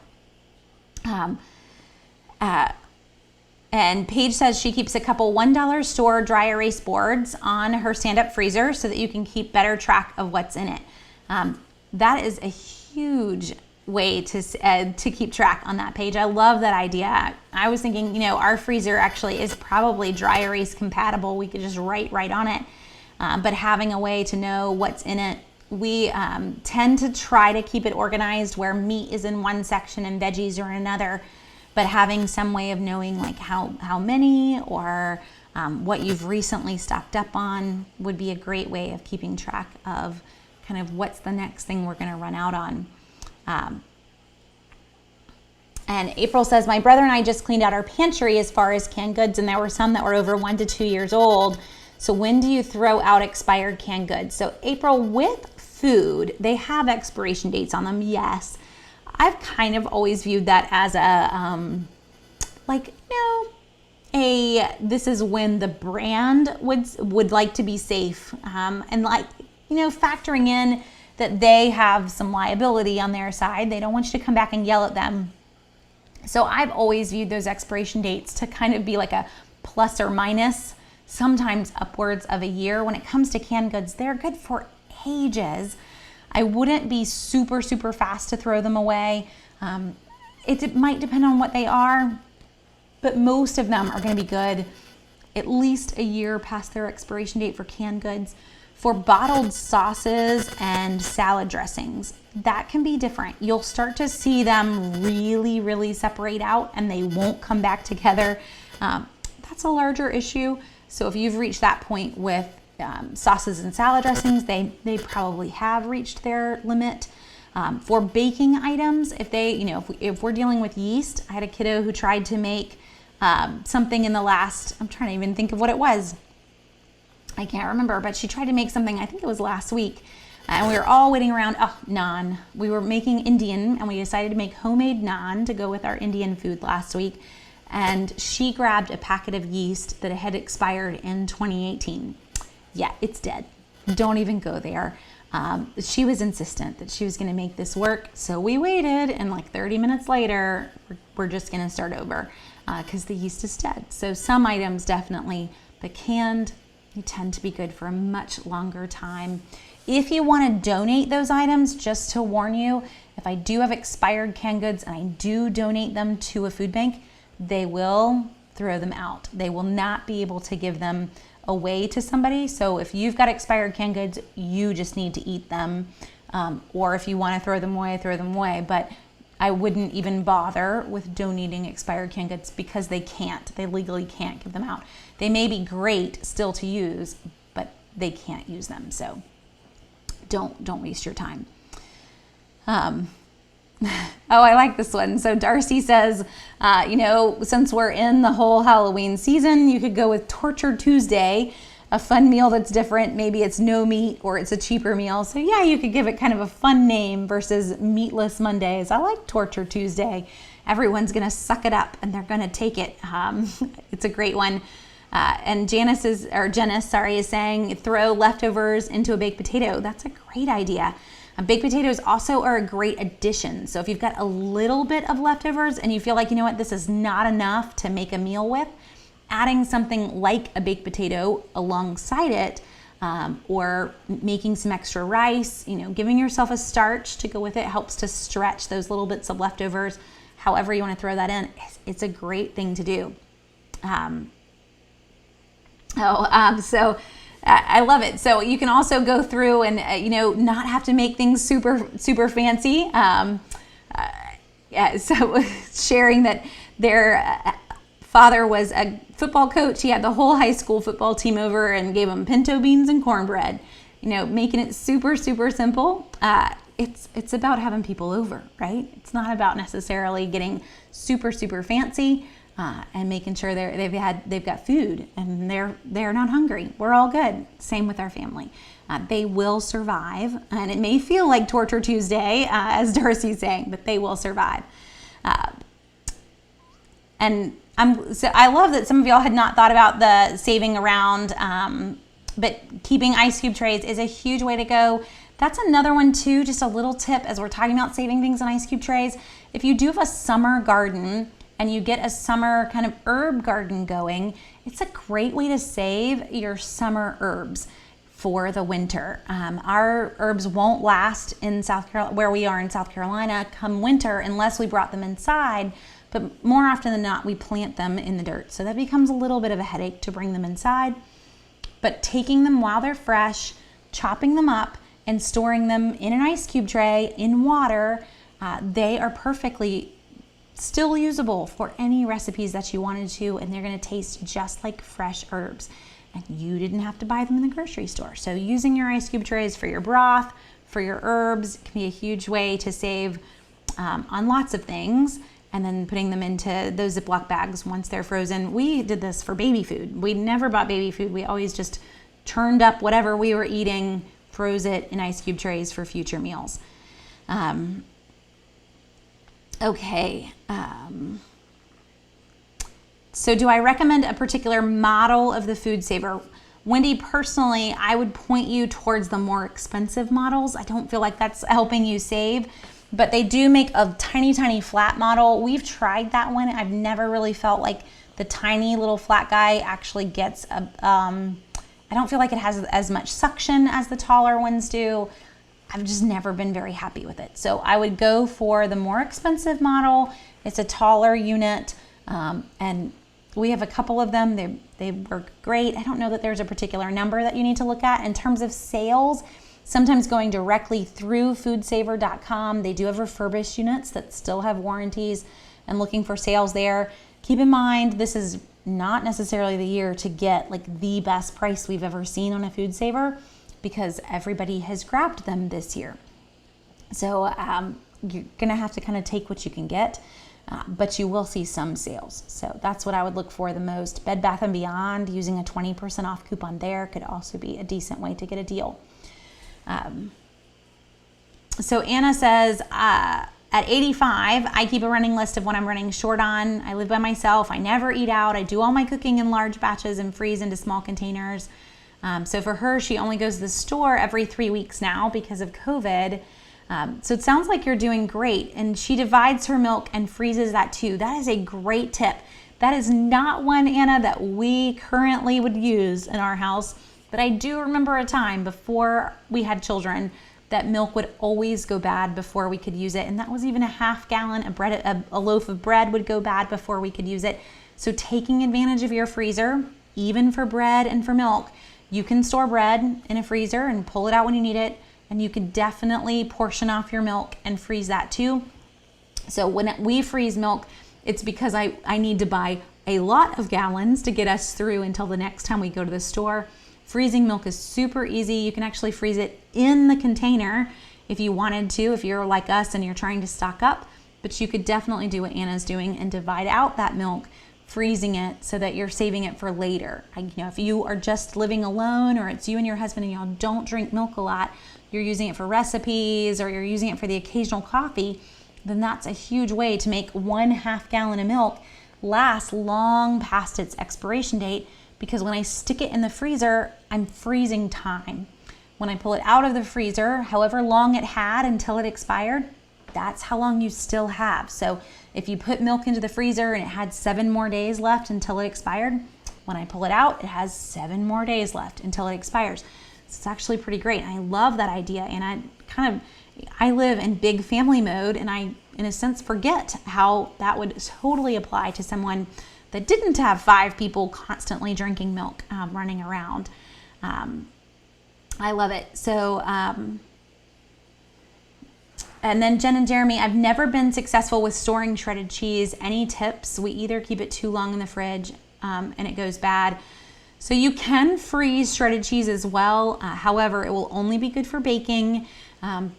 And Paige says she keeps a couple $1 store dry erase boards on her stand-up freezer so that you can keep better track of what's in it. That is a huge way to keep track on that page. I love that idea. I was thinking, our freezer actually is probably dry erase compatible. We could just write right on it. but having a way to know what's in it. We tend to try to keep it organized where meat is in one section and veggies are in another, but having some way of knowing like how many or what you've recently stocked up on would be a great way of keeping track of kind of what's the next thing we're going to run out on. And April says, my brother and I just cleaned out our pantry as far as canned goods, and there were some that were over 1 to 2 years old. So when do you throw out expired canned goods? So April, with food, they have expiration dates on them, yes. I've kind of always viewed that as this is when the brand would like to be safe, and factoring in that they have some liability on their side. They don't want you to come back and yell at them. So I've always viewed those expiration dates to kind of be like a plus or minus, sometimes upwards of a year. When it comes to canned goods, they're good for ages. I wouldn't be super, super fast to throw them away. It might depend on what they are, but most of them are going to be good at least a year past their expiration date for canned goods. For bottled sauces and salad dressings, that can be different. You'll start to see them really, really separate out and they won't come back together. That's a larger issue. So if you've reached that point with sauces and salad dressings, they probably have reached their limit. For baking items, if we're dealing with yeast, I had a kiddo who tried to make something in the last, I'm trying to even think of what it was. I can't remember, but she tried to make something, I think it was last week, and we were all waiting around, naan. We were making Indian, and we decided to make homemade naan to go with our Indian food last week, and she grabbed a packet of yeast that had expired in 2018. Yeah, it's dead. Don't even go there. She was insistent that she was going to make this work, so we waited, and like 30 minutes later, we're just going to start over because the yeast is dead. So some items definitely, but canned, you tend to be good for a much longer time. If you want to donate those items, just to warn you, if I do have expired canned goods and I do donate them to a food bank, they will throw them out. They will not be able to give them away to somebody. So if you've got expired canned goods, you just need to eat them. Or if you want to throw them away, throw them away. But I wouldn't even bother with donating expired canned goods because they legally can't give them out. They may be great still to use, but they can't use them. So don't waste your time. I like this one. So Darcy says, since we're in the whole Halloween season, you could go with Torture Tuesday, a fun meal that's different. Maybe it's no meat or it's a cheaper meal. So yeah, you could give it kind of a fun name versus Meatless Mondays. I like Torture Tuesday. Everyone's going to suck it up and they're going to take it. It's a great one. And Janice is saying throw leftovers into a baked potato. That's a great idea. Baked potatoes also are a great addition. So if you've got a little bit of leftovers and you feel like, this is not enough to make a meal with, adding something like a baked potato alongside it, or making some extra rice, giving yourself a starch to go with it helps to stretch those little bits of leftovers. However you want to throw that in, it's a great thing to do. So I love it. So you can also go through and, not have to make things super, super fancy. So sharing that their father was a football coach. He had the whole high school football team over and gave them pinto beans and cornbread, making it super, super simple. It's about having people over, right? It's not about necessarily getting super, super fancy. And making sure they've got food and they're not hungry. We're all good. Same with our family. They will survive, and it may feel like Torture Tuesday, as Darcy's saying, but they will survive. And I love that some of y'all had not thought about the saving around, but keeping ice cube trays is a huge way to go. That's another one too. Just a little tip as we're talking about saving things in ice cube trays. If you do have a summer garden and you get a summer kind of herb garden going, it's a great way to save your summer herbs for the winter. Our herbs won't last in South Carolina, where we are in South Carolina, come winter unless we brought them inside. But more often than not, we plant them in the dirt. So that becomes a little bit of a headache to bring them inside. but taking them while they're fresh, chopping them up, and storing them in an ice cube tray in water, they are perfectly still usable for any recipes that you wanted to, and they're going to taste just like fresh herbs. And you didn't have to buy them in the grocery store. So using your ice cube trays for your broth, for your herbs, can be a huge way to save on lots of things. And then putting them into those Ziploc bags once they're frozen. We did this for baby food. We never bought baby food. We always just churned up whatever we were eating, froze it in ice cube trays for future meals. Okay. So do I recommend a particular model of the Food Saver? Wendy, personally, I would point you towards the more expensive models. I don't feel like that's helping you save, but they do make a tiny, tiny flat model. We've tried that one. I've never really felt like the tiny little flat guy actually gets I don't feel like it has as much suction as the taller ones do. I've just never been very happy with it. So I would go for the more expensive model. It's a taller unit, and we have a couple of them. They work great. I don't know that there's a particular number that you need to look at. In terms of sales, sometimes going directly through foodsaver.com, they do have refurbished units that still have warranties, and looking for sales there. Keep in mind, this is not necessarily the year to get like the best price we've ever seen on a Food Saver, because everybody has grabbed them this year. So you're gonna have to kind of take what you can get, but you will see some sales. So that's what I would look for the most. Bed Bath & Beyond, using a 20% off coupon there could also be a decent way to get a deal. So Anna says, at 85, I keep a running list of what I'm running short on. I live by myself. I never eat out. I do all my cooking in large batches and freeze into small containers. So for her, she only goes to the store every 3 weeks now because of COVID. So it sounds like you're doing great. And she divides her milk and freezes that too. That is a great tip. That is not one, Anna, that we currently would use in our house. But I do remember a time before we had children that milk would always go bad before we could use it. And that was even a half gallon. A loaf of bread would go bad before we could use it. So taking advantage of your freezer, even for bread and for milk, you can store bread in a freezer and pull it out when you need it. And you can definitely portion off your milk and freeze that too. So when we freeze milk, it's because I need to buy a lot of gallons to get us through until the next time we go to the store. Freezing milk is super easy. You can actually freeze it in the container if you wanted to, if you're like us and you're trying to stock up. But you could definitely do what Anna's doing and divide out that milk, freezing it so that you're saving it for later. If you are just living alone, or it's you and your husband and y'all don't drink milk a lot, you're using it for recipes or you're using it for the occasional coffee, then that's a huge way to make 1/2 gallon of milk last long past its expiration date. Because when I stick it in the freezer, I'm freezing time. When I pull it out of the freezer, however long it had until it expired, that's how long you still have. So if you put milk into the freezer and it had 7 more days left until it expired, when I pull it out, it has 7 more days left until it expires. So it's actually pretty great. And I love that idea. And I live in big family mode, and I, in a sense, forget how that would totally apply to someone that didn't have 5 people constantly drinking milk running around. I love it. So, and then Jen and Jeremy, I've never been successful with storing shredded cheese. Any tips? We either keep it too long in the fridge and it goes bad. So you can freeze shredded cheese as well. However, it will only be good for baking.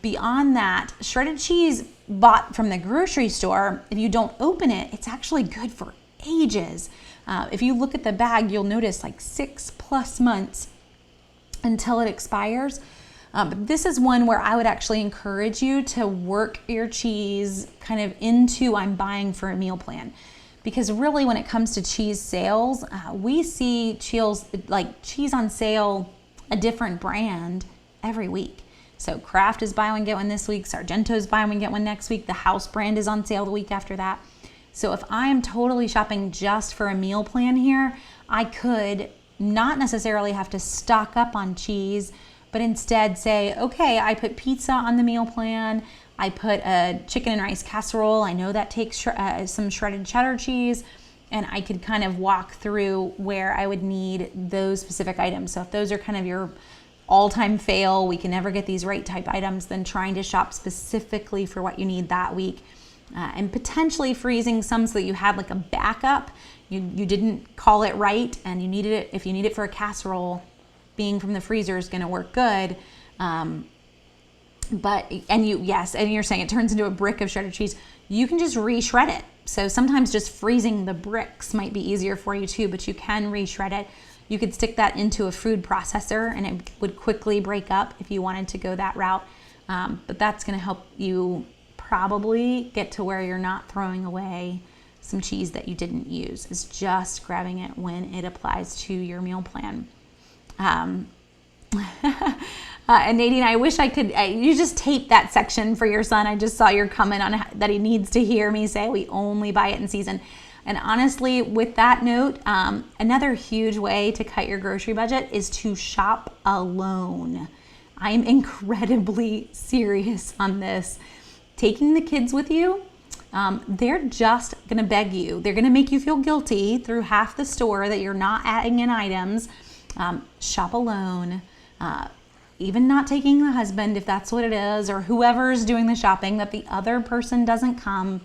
Beyond that, shredded cheese bought from the grocery store, if you don't open it, it's actually good for ages. If you look at the bag, you'll notice like 6+ months until it expires. But this is one where I would actually encourage you to work your cheese kind of into I'm buying for a meal plan. Because really when it comes to cheese sales, we see cheese on sale, a different brand every week. So Kraft is buy one, get one this week. Sargento's buy one, get one next week. The house brand is on sale the week after that. So if I am totally shopping just for a meal plan here, I could not necessarily have to stock up on cheese, but instead say, okay, I put pizza on the meal plan. I put a chicken and rice casserole. I know that takes some shredded cheddar cheese. and I could kind of walk through where I would need those specific items. So if those are kind of your all-time fail, we can never get these right type items, then trying to shop specifically for what you need that week, and potentially freezing some so that you had like a backup. You didn't call it right and you needed it. If you need it for a casserole, being from the freezer is going to work good. And you're saying it turns into a brick of shredded cheese. You can just re-shred it. So sometimes just freezing the bricks might be easier for you too, but you can re-shred it. You could stick that into a food processor and it would quickly break up if you wanted to go that route. But that's going to help you probably get to where you're not throwing away some cheese that you didn't use. Is just grabbing it when it applies to your meal plan. And Nadine, I wish I could, you just tape that section for your son. I just saw your comment on that he needs to hear me say we only buy it in season. And honestly, with that note, another huge way to cut your grocery budget is to shop alone. I'm incredibly serious on this. Taking the kids with you, they're just gonna beg you. They're gonna make you feel guilty through half the store that you're not adding in items. Shop alone. Even not taking the husband, if that's what it is, or whoever's doing the shopping, that the other person doesn't come,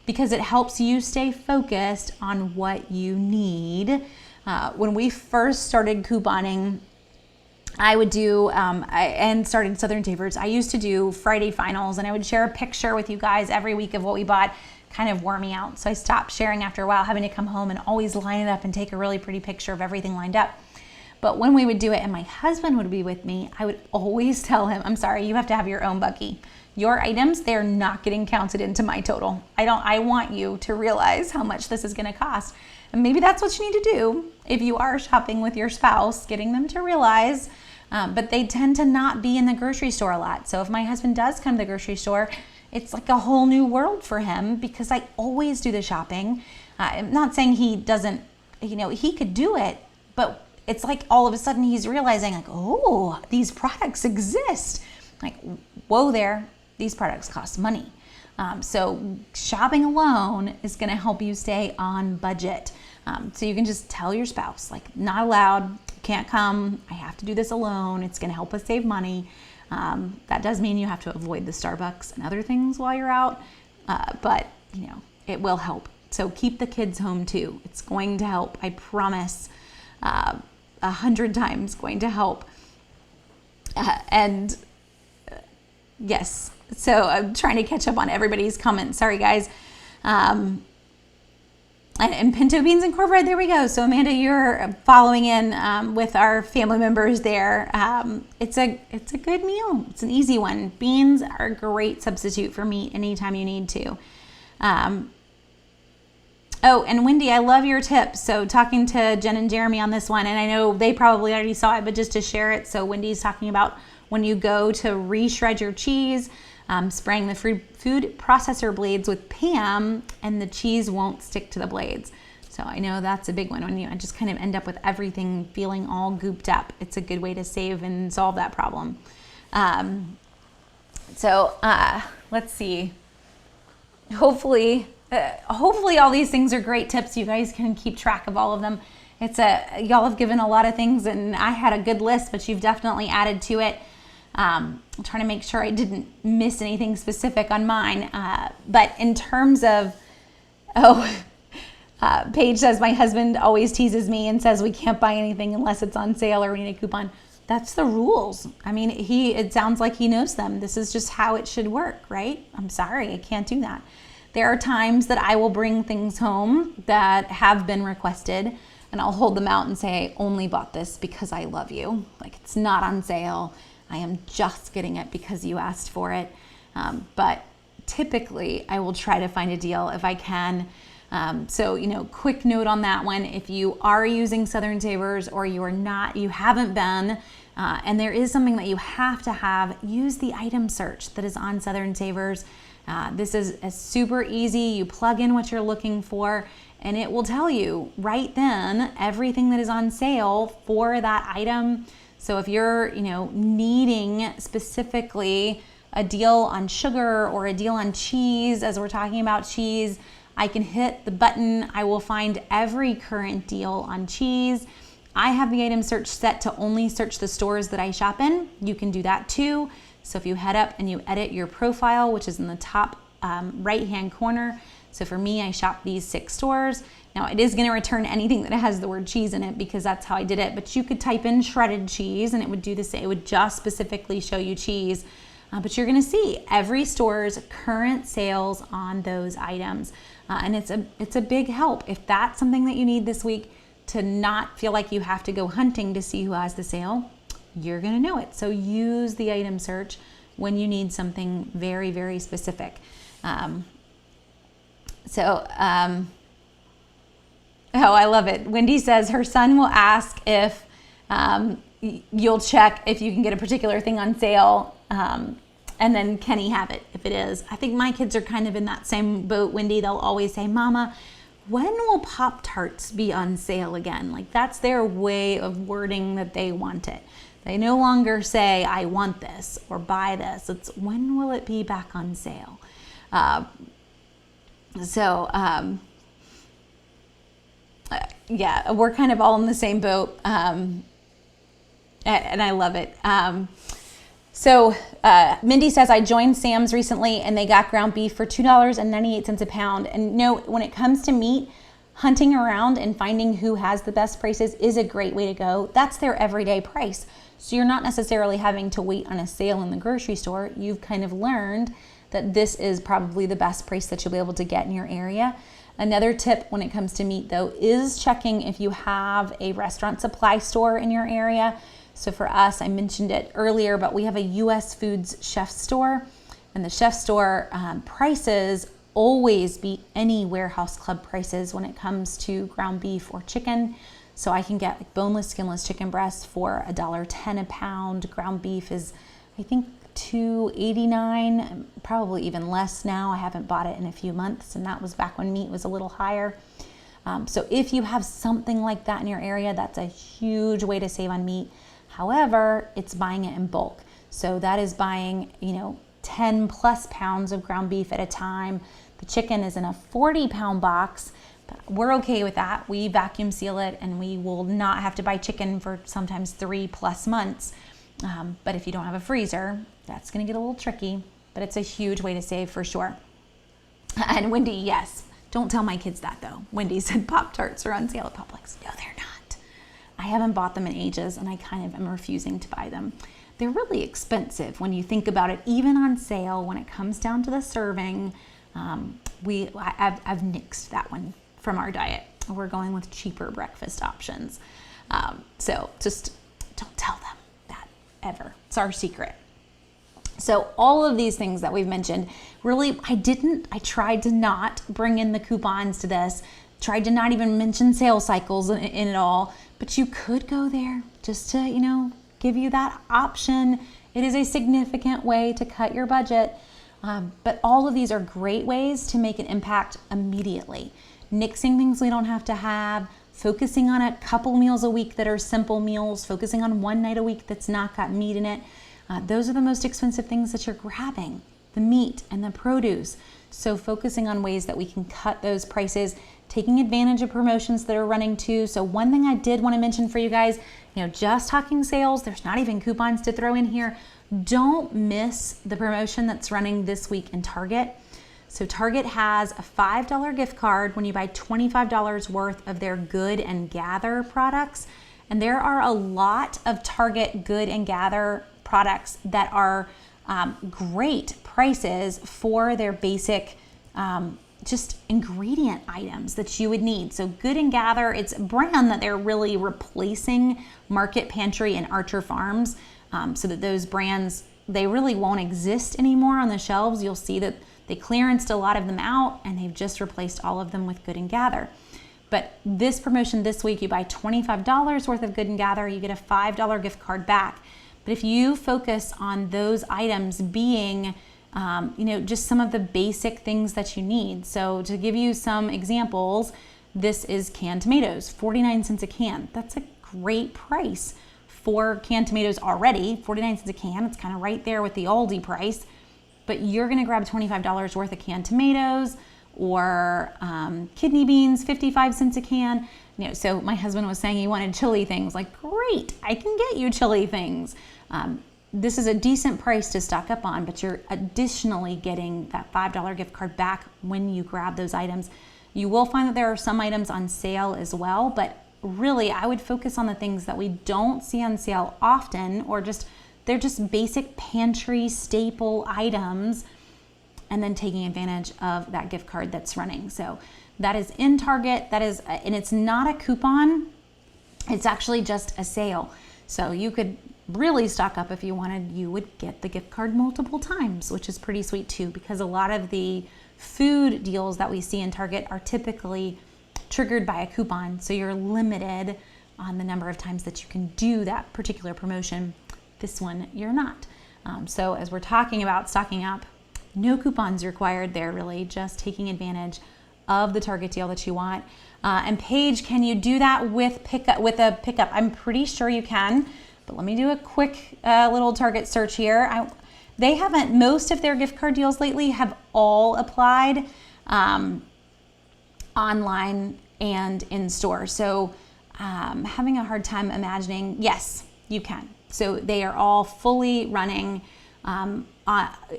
because it helps you stay focused on what you need. When we first started couponing, I would do, and started Southern Tapers, I used to do Friday finals, and I would share a picture with you guys every week of what we bought. Kind of wore me out. So I stopped sharing after a while, having to come home and always line it up and take a really pretty picture of everything lined up. But when we would do it and my husband would be with me, I would always tell him, I'm sorry, you have to have your own Bucky. Your items, they're not getting counted into my total. I want you to realize how much this is gonna cost. And maybe that's what you need to do if you are shopping with your spouse, getting them to realize, but they tend to not be in the grocery store a lot. So if my husband does come to the grocery store, it's like a whole new world for him because I always do the shopping. I'm not saying he doesn't, he could do it, but it's like all of a sudden he's realizing like, oh, these products exist. Like, whoa there, these products cost money. So shopping alone is gonna help you stay on budget. So you can just tell your spouse, like, not allowed, can't come, I have to do this alone. It's gonna help us save money. That does mean you have to avoid the Starbucks and other things while you're out, but it will help. So keep the kids home too. It's going to help, I promise. 100 times going to help. Yes, so I'm trying to catch up on everybody's comments. Sorry, guys. And pinto beans and cornbread, there we go. So Amanda, you're following in with our family members there. It's a good meal. It's an easy one. Beans are a great substitute for meat anytime you need to. Oh, and Wendy, I love your tips. So talking to Jen and Jeremy on this one, and I know they probably already saw it, but just to share it. So Wendy's talking about when you go to re-shred your cheese, spraying the food processor blades with Pam, and the cheese won't stick to the blades. So I know that's a big one when you just kind of end up with everything feeling all gooped up. It's a good way to save and solve that problem. Let's see. Hopefully all these things are great tips. You guys can keep track of all of them. Y'all have given a lot of things, and I had a good list, but you've definitely added to it. I'm trying to make sure I didn't miss anything specific on mine. But in terms of, Paige says, my husband always teases me and says we can't buy anything unless it's on sale or we need a coupon. That's the rules. I mean, it sounds like he knows them. This is just how it should work, right? I'm sorry, I can't do that. There are times that I will bring things home that have been requested, and I'll hold them out and say, I only bought this because I love you. Like, it's not on sale. I am just getting it because you asked for it. But typically, I will try to find a deal if I can. Quick note on that one. If you are using Southern Tapers or you haven't been, and there is something that you have to have, use the item search that is on Southern Tapers. This is super easy. You plug in what you're looking for, and it will tell you right then everything that is on sale for that item. So if you're, needing specifically a deal on sugar or a deal on cheese, as we're talking about cheese, I can hit the button. I will find every current deal on cheese. I have the item search set to only search the stores that I shop in. You can do that too. So if you head up and you edit your profile, which is in the top right-hand corner. So for me, I shop these 6 stores. Now it is going to return anything that has the word cheese in it because that's how I did it. But you could type in shredded cheese and it would do the same. It would just specifically show you cheese. But you're going to see every store's current sales on those items. And it's a big help. If that's something that you need this week to not feel like you have to go hunting to see who has the sale, you're going to know it. So use the item search when you need something very, very specific. Oh, I love it. Wendy says her son will ask if you'll check if you can get a particular thing on sale, and then can he have it if it is. I think my kids are kind of in that same boat, Wendy. They'll always say, Mama, when will Pop-Tarts be on sale again? Like that's their way of wording that they want it. They no longer say, I want this or buy this. It's when will it be back on sale? Yeah, we're kind of all in the same boat, and I love it. Mindy says, I joined Sam's recently and they got ground beef for $2.98 a pound. And when it comes to meat, hunting around and finding who has the best prices is a great way to go. That's their everyday price. So you're not necessarily having to wait on a sale in the grocery store. You've kind of learned that this is probably the best price that you'll be able to get in your area. Another tip when it comes to meat though is checking if you have a restaurant supply store in your area. So for us, I mentioned it earlier, but we have a US Foods chef store, and the chef store prices always beat any warehouse club prices when it comes to ground beef or chicken. So I can get like boneless, skinless chicken breasts for $1.10 a pound. Ground beef is, I think, $2.89, probably even less now. I haven't bought it in a few months, and that was back when meat was a little higher. So if you have something like that in your area, that's a huge way to save on meat. However, it's buying it in bulk. So that is buying, 10 plus pounds of ground beef at a time. The chicken is in a 40-pound box. We're okay with that. We vacuum seal it, and we will not have to buy chicken for sometimes 3+ months. But if you don't have a freezer, that's going to get a little tricky, but it's a huge way to save for sure. And Wendy, yes, don't tell my kids that though. Wendy said Pop-Tarts are on sale at Publix. No, they're not. I haven't bought them in ages, and I kind of am refusing to buy them. They're really expensive when you think about it, even on sale. When it comes down to the serving, I've nixed that one from our diet. We're going with cheaper breakfast options. So just don't tell them that ever. It's our secret. So all of these things that we've mentioned, really, I tried to not bring in the coupons to this, tried to not even mention sales cycles in it all, but you could go there just to, give you that option. It is a significant way to cut your budget, but all of these are great ways to make an impact immediately. Nixing things we don't have to have, focusing on a couple meals a week that are simple meals, focusing on one night a week that's not got meat in it. Those are the most expensive things that you're grabbing, the meat and the produce. So focusing on ways that we can cut those prices, taking advantage of promotions that are running too. So one thing I did want to mention for you guys, just talking sales, there's not even coupons to throw in here. Don't miss the promotion that's running this week in Target. So Target has a $5 gift card when you buy $25 worth of their Good and Gather products. And there are a lot of Target Good and Gather products that are great prices for their basic just ingredient items that you would need. So Good and Gather, it's a brand that they're really replacing Market Pantry and Archer Farms, so that those brands, they really won't exist anymore on the shelves. You'll see that they clearanced a lot of them out, and they've just replaced all of them with Good and Gather. But this promotion this week, you buy $25 worth of Good and Gather, you get a $5 gift card back. But if you focus on those items being, just some of the basic things that you need. So to give you some examples, this is canned tomatoes, 49 cents a can. That's a great price for canned tomatoes already, 49 cents a can. It's kind of right there with the Aldi price. But you're gonna grab $25 worth of canned tomatoes, or kidney beans, 55 cents a can. So my husband was saying he wanted chili things. Like, great, I can get you chili things. This is a decent price to stock up on, but you're additionally getting that $5 gift card back when you grab those items. You will find that there are some items on sale as well, but really I would focus on the things that we don't see on sale often, or they're just basic pantry staple items, and then taking advantage of that gift card that's running. So that is in Target, and it's not a coupon, it's actually just a sale. So you could really stock up if you wanted. You would get the gift card multiple times, which is pretty sweet too, because a lot of the food deals that we see in Target are typically triggered by a coupon. So you're limited on the number of times that you can do that particular promotion. This one, you're not. So as we're talking about stocking up, no coupons required there, really, just taking advantage of the Target deal that you want. And Paige, can you do that with a pickup? I'm pretty sure you can, but let me do a quick little Target search here. They haven't, most of their gift card deals lately have all applied online and in store. So having a hard time imagining, yes, you can. So they are all fully running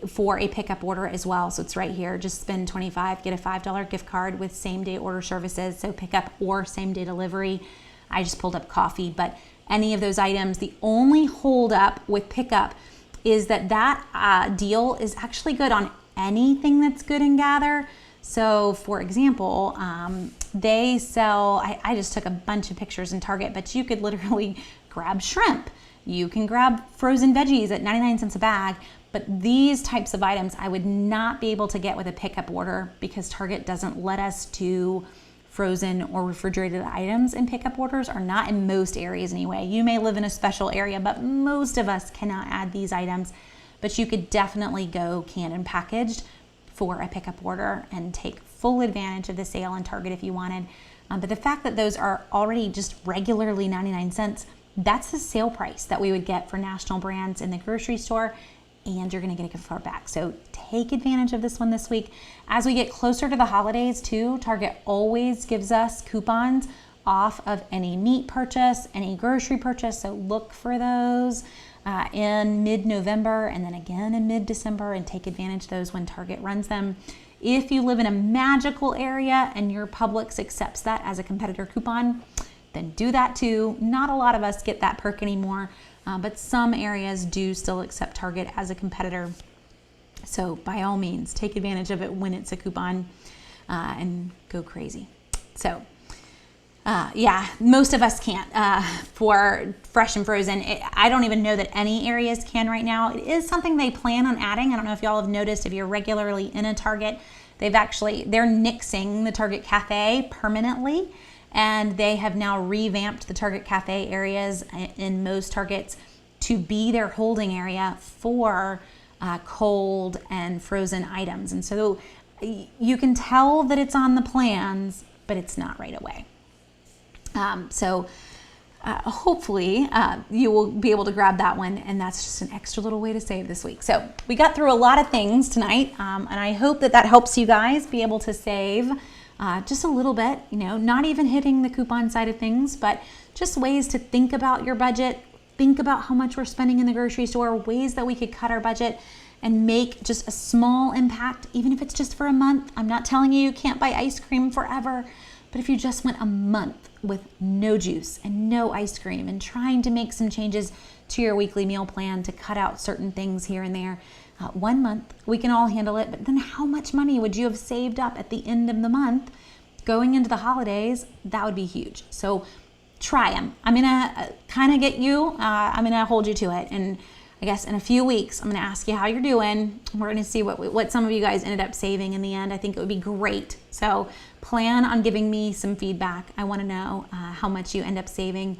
for a pickup order as well. So it's right here. Just spend $25, get a $5 gift card with same day order services. So pickup or same day delivery. I just pulled up coffee, but any of those items, the only hold up with pickup is that deal is actually good on anything that's Good and Gather. So for example, they sell, I just took a bunch of pictures in Target, but you could literally grab shrimp. You can grab frozen veggies at 99 cents a bag, but these types of items I would not be able to get with a pickup order because Target doesn't let us do frozen or refrigerated items in pickup orders, or not in most areas anyway. You may live in a special area, but most of us cannot add these items, but you could definitely go canned and packaged for a pickup order and take full advantage of the sale in Target if you wanted. But the fact that those are already just regularly 99 cents, that's the sale price that we would get for national brands in the grocery store, and you're gonna get a gift card back. So take advantage of this one this week. As we get closer to the holidays too, Target always gives us coupons off of any meat purchase, any grocery purchase. So look for those in mid-November and then again in mid-December, and take advantage of those when Target runs them. If you live in a magical area and your Publix accepts that as a competitor coupon, then do that too. Not a lot of us get that perk anymore, but some areas do still accept Target as a competitor. So by all means, take advantage of it when it's a coupon and go crazy. So yeah, most of us can't for fresh and frozen. I don't even know that any areas can right now. It is something they plan on adding. I don't know if y'all have noticed, if you're regularly in a Target, they're nixing the Target Cafe permanently. And they have now revamped the Target Cafe areas in most Targets to be their holding area for cold and frozen items. And so you can tell that it's on the plans, but it's not right away. Hopefully you will be able to grab that one, and that's just an extra little way to save this week. So we got through a lot of things tonight, and I hope that helps you guys be able to save just a little bit, not even hitting the coupon side of things, but just ways to think about your budget, think about how much we're spending in the grocery store, ways that we could cut our budget and make just a small impact, even if it's just for a month. I'm not telling you can't buy ice cream forever, but if you just went a month with no juice and no ice cream and trying to make some changes to your weekly meal plan to cut out certain things here and there, 1 month, we can all handle it. But then how much money would you have saved up at the end of the month going into the holidays? That would be huge. So try them. I'm going to kind of get you, I'm going to hold you to it. And I guess in a few weeks, I'm going to ask you how you're doing. We're going to see what some of you guys ended up saving in the end. I think it would be great. So plan on giving me some feedback. I want to know how much you end up saving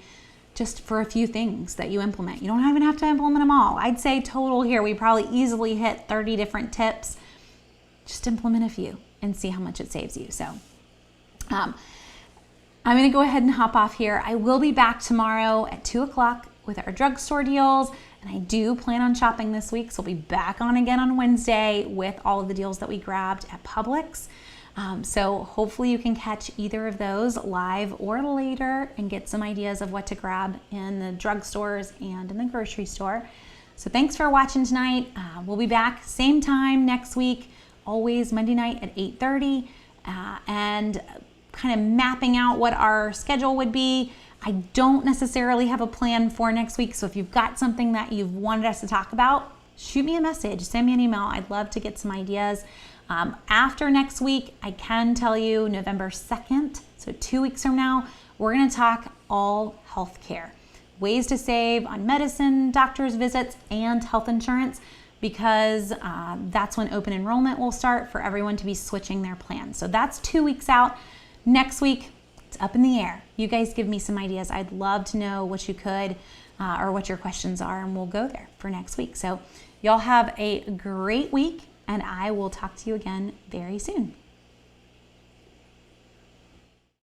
just for a few things that you implement. You don't even have to implement them all. I'd say total here, we probably easily hit 30 different tips. Just implement a few and see how much it saves you. So I'm going to go ahead and hop off here. I will be back tomorrow at 2 o'clock with our drugstore deals. And I do plan on shopping this week, so we'll be back on again on Wednesday with all of the deals that we grabbed at Publix. So hopefully you can catch either of those live or later and get some ideas of what to grab in the drugstores and in the grocery store. So thanks for watching tonight. We'll be back same time next week, always Monday night at 8:30, and kind of mapping out what our schedule would be. I don't necessarily have a plan for next week, so if you've got something that you've wanted us to talk about, shoot me a message, send me an email. I'd love to get some ideas. After next week, I can tell you November 2nd, so 2 weeks from now, we're going to talk all healthcare. Ways to save on medicine, doctor's visits, and health insurance, because that's when open enrollment will start for everyone to be switching their plans. So that's 2 weeks out. Next week, it's up in the air. You guys give me some ideas. I'd love to know what you could or what your questions are, and we'll go there for next week. So y'all have a great week, and I will talk to you again very soon.